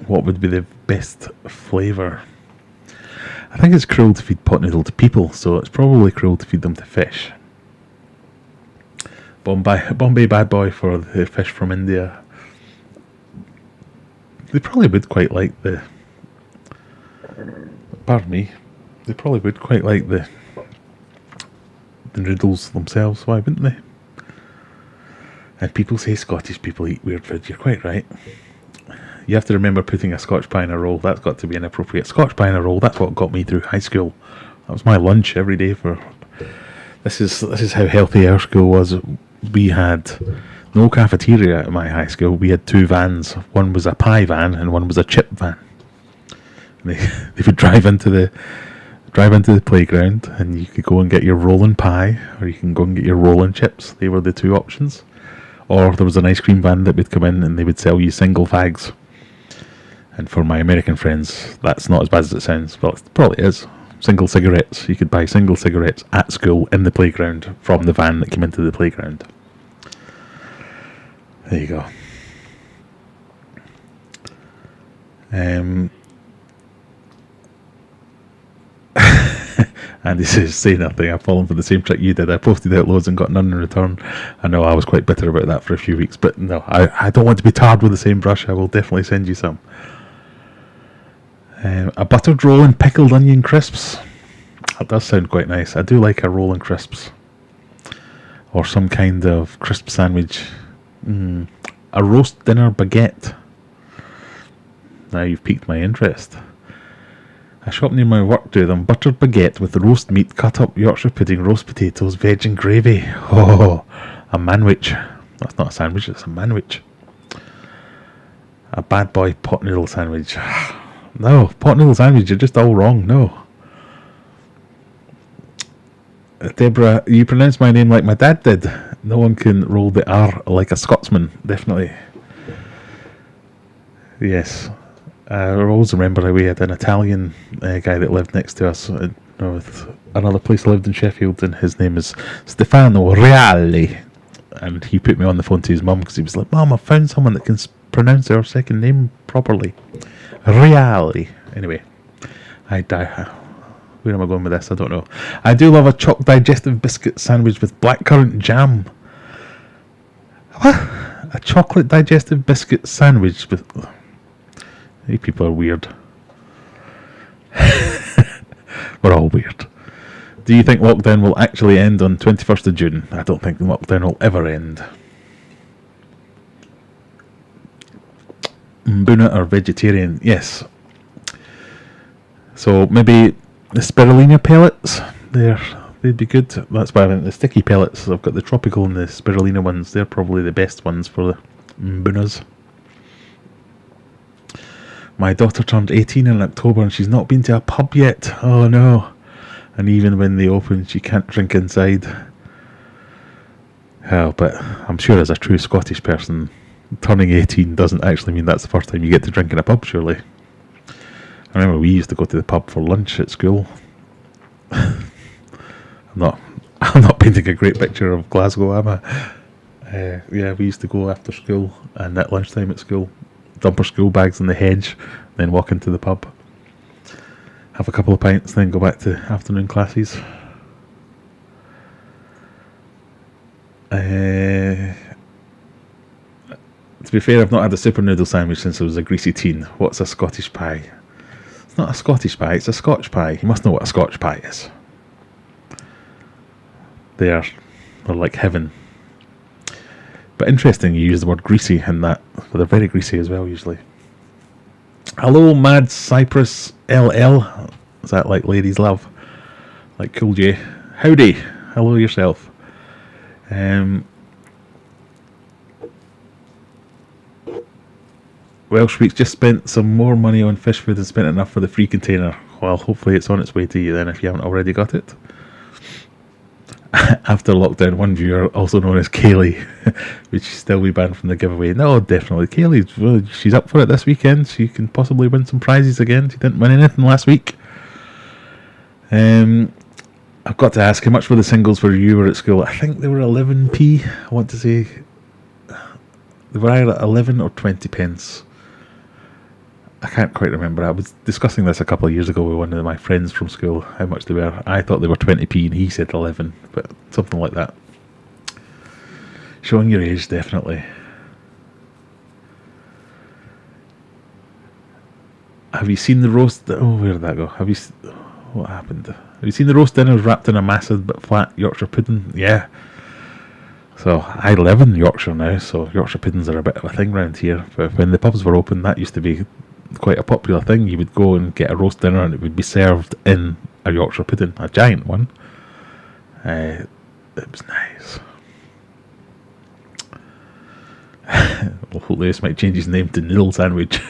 What would be the best flavour? I think it's cruel to feed pot noodle to people, so it's probably cruel to feed them to fish. Bombay Bad Boy for the fish from India. They probably would quite like the... Pardon me. They probably would quite like the noodles themselves, why wouldn't they? And people say Scottish people eat weird food. You're quite right. You have to remember putting a Scotch pie in a roll. That's got to be inappropriate. Scotch pie in a roll, that's what got me through high school. That was my lunch every day for... This is how healthy our school was. We had no cafeteria at my high school. We had two vans. One was a pie van and one was a chip van. And they would drive into the playground and you could go and get your rolling pie or you can go and get your rolling chips. They were the two options. Or there was an ice cream van that would come in and they would sell you single fags. And for my American friends, that's not as bad as it sounds. Well, it probably is. Single cigarettes. You could buy single cigarettes at school in the playground from the van that came into the playground. There you go. Andy says, say nothing, I've fallen for the same trick you did. I posted out loads and got none in return. I know I was quite bitter about that for a few weeks, but no, I don't want to be tarred with the same brush. I will definitely send you some. A buttered roll and pickled onion crisps. That does sound quite nice. I do like a roll and crisps. Or some kind of crisp sandwich. A roast dinner baguette. Now you've piqued my interest. A shop near my work do them. Buttered baguette with roast meat, cut up Yorkshire pudding, roast potatoes, veg and gravy. Oh, a manwich. That's not a sandwich, it's a manwich. A bad boy pot noodle sandwich. No, pot noodle sandwich, you're just all wrong, no. Deborah, you pronounce my name like my dad did. No one can roll the R like a Scotsman, definitely. Yes. I always remember we had an Italian guy that lived next to us with another place I lived in Sheffield, and his name is Stefano Reali. And he put me on the phone to his mum because he was like, Mum, I found someone that can pronounce our second name properly. Reali. Anyway, where am I going with this? I don't know. I do love a chopped digestive biscuit sandwich with blackcurrant jam. What? A chocolate digestive biscuit sandwich with... You people are weird. We're all weird. Do you think lockdown will actually end on 21st of June? I don't think lockdown will ever end. Mbuna are vegetarian. Yes. So maybe the spirulina pellets. They'd be good. That's why I think the sticky pellets. I've got the tropical and the spirulina ones. They're probably the best ones for the mbunas. My daughter turned 18 in October and she's not been to a pub yet. Oh no. And even when they open, she can't drink inside. Oh, but I'm sure as a true Scottish person, turning 18 doesn't actually mean that's the first time you get to drink in a pub, surely. I remember we used to go to the pub for lunch at school. I'm not painting a great picture of Glasgow, am I? Yeah, we used to go after school and at lunchtime at school, dump our school bags in the hedge, then walk into the pub, have a couple of pints, then go back to afternoon classes. To be fair, I've not had a super noodle sandwich since I was a greasy teen. What's a Scottish pie? It's not a Scottish pie, it's a Scotch pie. You must know what a Scotch pie is. They're like heaven. But interesting you use the word greasy in that. But they're very greasy as well usually. Hello Mad Cypress LL. Is that like ladies love? Like Cool J. Howdy. Hello yourself. Welsh Weeks just spent some more money on fish food and spent enough for the free container. Well, hopefully it's on its way to you then if you haven't already got it. After lockdown, one viewer, also known as Kaylee, would she still be banned from the giveaway? No, definitely. Kaylee, well, she's up for it this weekend. She can possibly win some prizes again. She didn't win anything last week. I've got to ask, how much were the singles for you were at school? I think they were 11p. I want to say they were either 11 or 20 pence. I can't quite remember. I was discussing this a couple of years ago with one of my friends from school, how much they were. I thought they were 20p and he said 11, but something like that. Showing your age, definitely. Have you seen the roast? Oh, where did that go? What happened? Have you seen the roast dinners wrapped in a massive but flat Yorkshire pudding? Yeah. So I live in Yorkshire now, so Yorkshire puddings are a bit of a thing around here. But when the pubs were open, that used to be quite a popular thing. You would go and get a roast dinner and it would be served in a Yorkshire pudding, a giant one. It was nice. Well, hopefully this might change his name to Noodle Sandwich.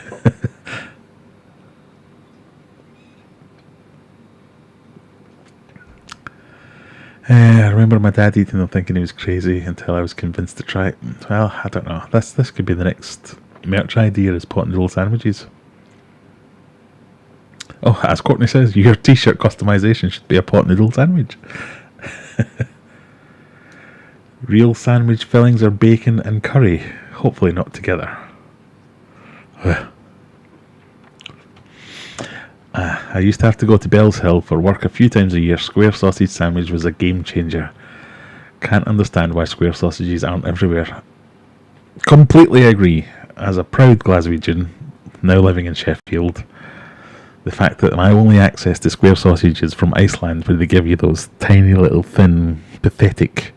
I remember my dad eating them thinking he was crazy until I was convinced to try it. Well, I don't know. This could be the next merch idea, is pot noodle sandwiches. Oh, as Courtney says, your t-shirt customization should be a pot noodle sandwich. Real sandwich fillings are bacon and curry. Hopefully not together. I used to have to go to Bells Hill for work a few times a year. Square sausage sandwich was a game changer. Can't understand why square sausages aren't everywhere. Completely agree. As a proud Glaswegian, now living in Sheffield, the fact that my only access to square sausage is from Iceland, where they give you those tiny little thin, pathetic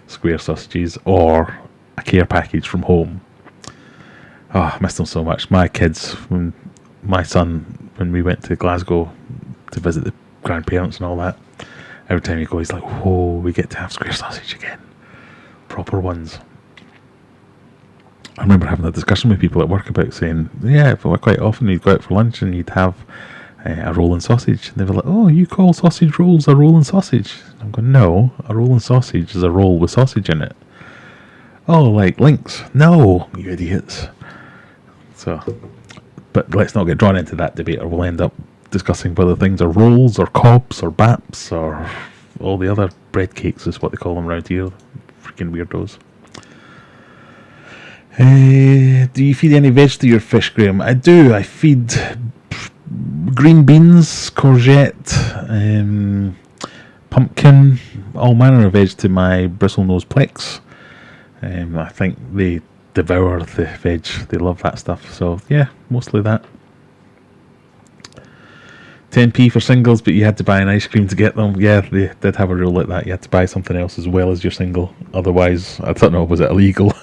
square sausages, or a care package from home. Oh, I miss them so much. My kids, when we went to Glasgow to visit the grandparents and all that, every time you go, he's like, "Oh, we get to have square sausage again, proper ones." I remember having a discussion with people at work about saying, yeah, quite often you'd go out for lunch and you'd have a rolling sausage, and they were like, "Oh, you call sausage rolls a rolling sausage?" I'm going, "No, a rolling sausage is a roll with sausage in it." "Oh, like links?" "No, you idiots." So, but let's not get drawn into that debate, or we'll end up discussing whether things are rolls or cobs or baps or all the other bread cakes is what they call them around here. Freaking weirdos. Do you feed any veg to your fish, Graham? I do. I feed green beans, courgette, pumpkin, all manner of veg to my bristlenose plex. I think they devour the veg. They love that stuff. So yeah, mostly that. 10p for singles, but you had to buy an ice cream to get them. Yeah, they did have a rule like that. You had to buy something else as well as your single. Otherwise, I don't know, was it illegal?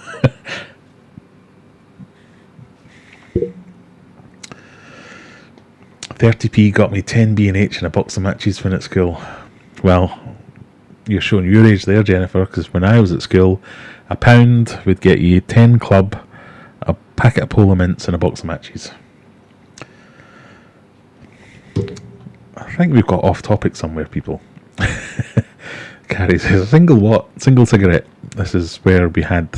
£30p got me 10 B&H and a box of matches when at school. Well, you're showing your age there, Jennifer, because when I was at school, £1 would get you 10 club, a packet of Polar Mints and a box of matches. I think we've got off topic somewhere, people. Carrie says, single what? Single cigarette. This is where we had,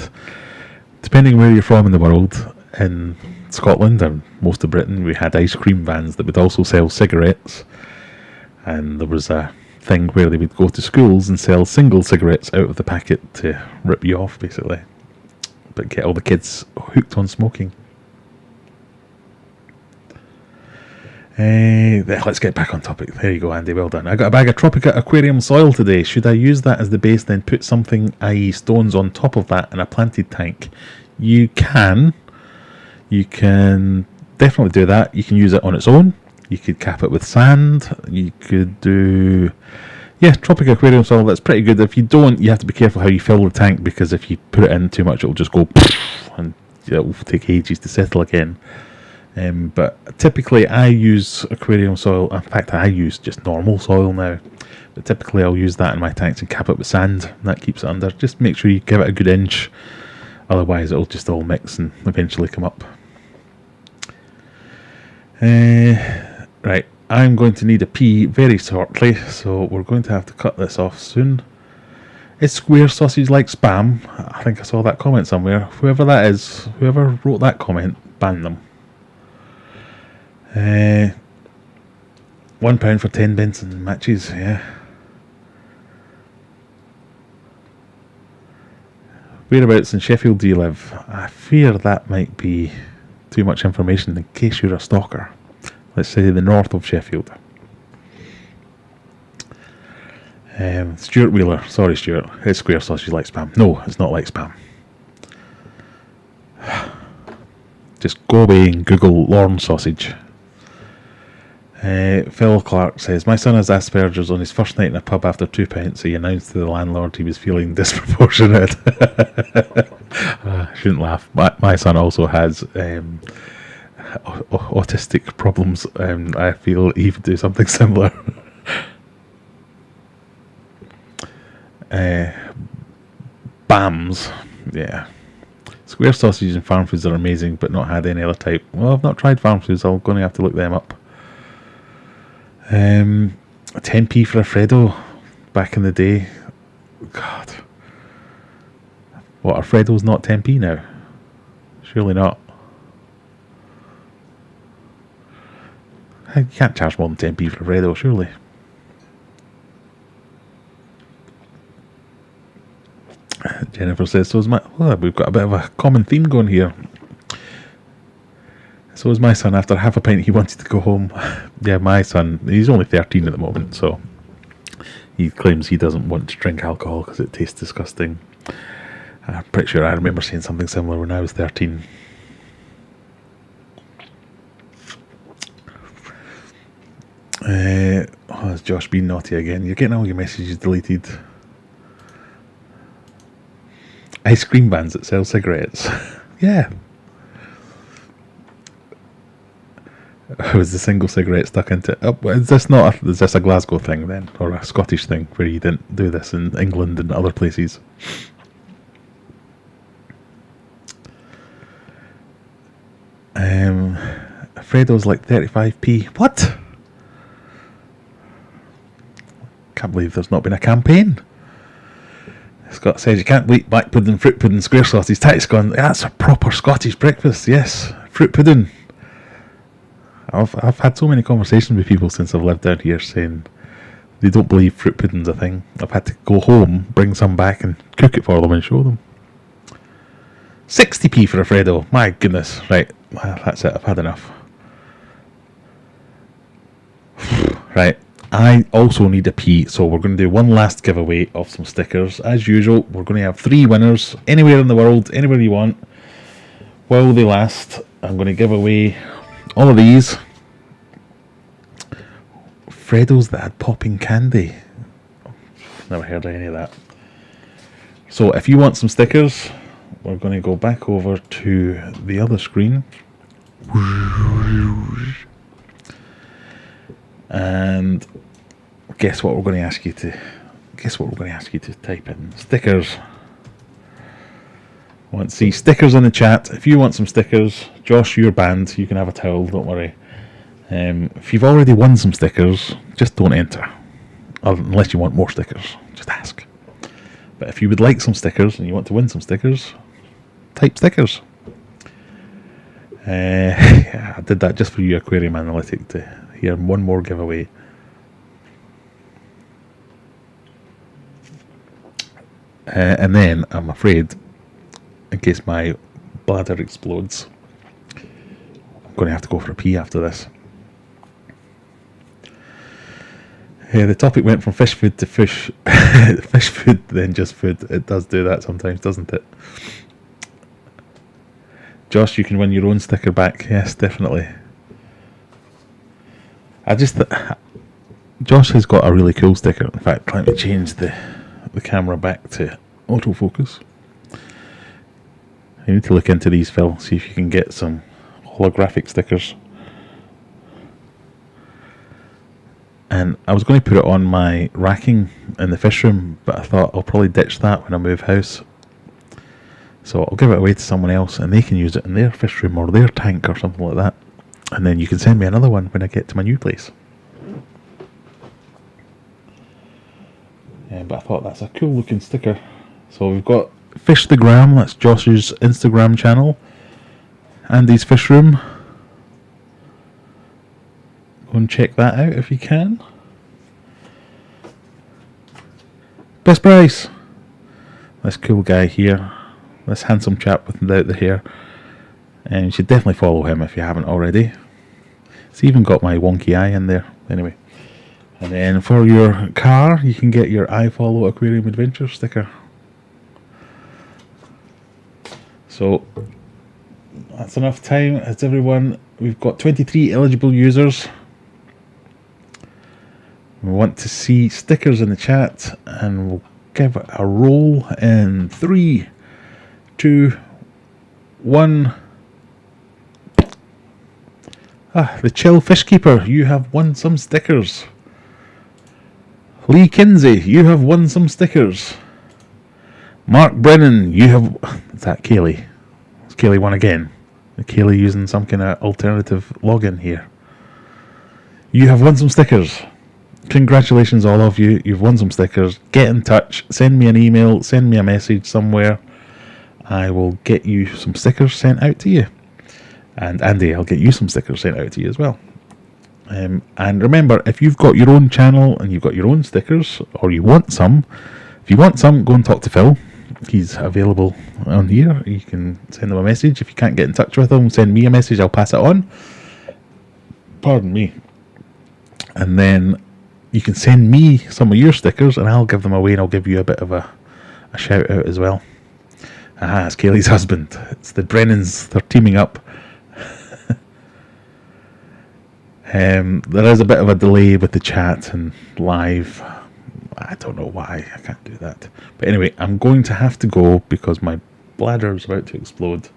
depending where you're from in the world, in Scotland and most of Britain, we had ice cream vans that would also sell cigarettes, and there was a thing where they would go to schools and sell single cigarettes out of the packet to rip you off, basically. but get all the kids hooked on smoking. Let's get back on topic. There you go, Andy. Well done. I got a bag of Tropica aquarium soil today. Should I use that as the base, then put something, i.e. stones, on top of that in a planted tank? You can. You can definitely do that. You can use it on its own. You could cap it with sand. You could do... Yeah, Tropica aquarium soil, that's pretty good. If you don't, you have to be careful how you fill the tank, because if you put it in too much, it'll just go and it'll take ages to settle again. But typically I use aquarium soil. In fact, I use just normal soil now. But typically I'll use that in my tanks and cap it with sand. That keeps it under. Just make sure you give it a good inch. Otherwise it'll just all mix and eventually come up. Right, I'm going to need a pee very shortly, so we're going to have to cut this off soon. Is square sausage like spam? I think I saw that comment somewhere. Whoever that is, whoever wrote that comment, ban them. £1 for 10 Benson matches, yeah. Whereabouts in Sheffield do you live? I fear that might be too much information in case you're a stalker. Let's say the north of Sheffield. Stuart Wheeler, sorry Stuart, is square sausage like spam? No, it's not like spam. Just go away and Google Lorne sausage. Phil Clark says, my son has Asperger's. On his first night in a pub after 2 pints, he announced to the landlord he was feeling disproportionate. I shouldn't laugh. My son also has autistic problems, and I feel he would do something similar. Bams, yeah. Square sausage and farm foods are amazing, but not had any other type. Well, I've not tried farm foods. I'm going to have to look them up. 10p for Alfredo back in the day. God, what, Alfredo's not 10p now? Surely not. You can't charge more than 10p for Alfredo, surely. Jennifer says, so is my... Well, we've got a bit of a common theme going here. So is my son. After half a pint, he wanted to go home. Yeah, my son, he's only 13 at the moment, so he claims he doesn't want to drink alcohol because it tastes disgusting. I'm pretty sure I remember saying something similar when I was 13. Has Josh been naughty again? You're getting all your messages deleted. Ice cream vans that sell cigarettes. Yeah. Was the single cigarette stuck into it? Oh, is this a Glasgow thing then? Or a Scottish thing where you didn't do this in England and other places? Fredo's like 35p. What? Can't believe there's not been a campaign. Scott says you can't eat black pudding, fruit pudding, square sausage. Titus gone, that's a proper Scottish breakfast, yes. Fruit pudding. I've had so many conversations with people since I've lived down here saying they don't believe fruit pudding's a thing. I've had to go home, bring some back and cook it for them and show them. 60p for Alfredo. My goodness. Right, that's it. I've had enough. Right, I also need a pee, so we're going to do one last giveaway of some stickers. As usual, we're going to have 3 winners anywhere in the world, anywhere you want. While they last, I'm going to give away all of these. Freddos that had popping candy. Never heard of any of that. So if you want some stickers, we're going to go back over to the other screen. And guess what we're going to ask you to type in? Stickers. I want to see stickers in the chat. If you want some stickers, Josh, you're banned. You can have a towel, don't worry. If you've already won some stickers, just don't enter. Unless you want more stickers, just ask. But if you would like some stickers and you want to win some stickers, type stickers. Yeah, I did that just for you, Aquarium Analytic, to hear one more giveaway. And then, I'm afraid, in case my bladder explodes. I'm going to have to go for a pee after this. The topic went from fish food to fish food, then just food. It does do that sometimes, doesn't it? Josh, you can win your own sticker back. Yes, definitely. Josh has got a really cool sticker. In fact, let me change the camera back to autofocus. You need to look into these, Phil, see if you can get some holographic stickers. And I was going to put it on my racking in the fish room, but I thought I'll probably ditch that when I move house. So I'll give it away to someone else and they can use it in their fish room or their tank or something like that. And then you can send me another one when I get to my new place. But I thought that's a cool looking sticker. So we've got Fish the Gram, that's Josh's Instagram channel. Andy's Fish Room. Go and check that out if you can. Best Price. This cool guy here. This handsome chap without the hair. And you should definitely follow him if you haven't already. It's even got my wonky eye in there. Anyway. And then for your car, you can get your I Follow Aquarium Adventure sticker. So that's enough time. That's everyone. We've got 23 eligible users. We want to see stickers in the chat, and we'll give it a roll in 3, 2, 1. The Chill Fish Keeper, you have won some stickers. Lee Kinsey, you have won some stickers. Mark Brennan, you have... Is that Kaylee? It's Kaylee won again. Kaylee using some kind of alternative login here. You have won some stickers. Congratulations all of you. You've won some stickers. Get in touch. Send me an email. Send me a message somewhere. I will get you some stickers sent out to you. And Andy, I'll get you some stickers sent out to you as well. And remember, if you've got your own channel and you've got your own stickers, or you want some, if you want some, go and talk to Phil. He's available on here. You can send him a message. If you can't get in touch with him, send me a message. I'll pass it on. Pardon me. And then you can send me some of your stickers and I'll give them away, and I'll give you a bit of a shout out as well. It's Kaylee's husband. It's the Brennans. They're teaming up. There is a bit of a delay with the chat and live. I don't know why I can't do that. But anyway, I'm going to have to go because my bladder is about to explode.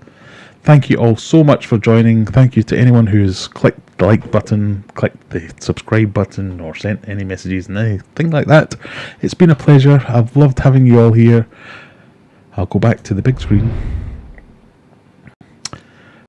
Thank you all so much for joining. Thank you to anyone who's clicked the like button, clicked the subscribe button, or sent any messages and anything like that. It's been a pleasure. I've loved having you all here. I'll go back to the big screen.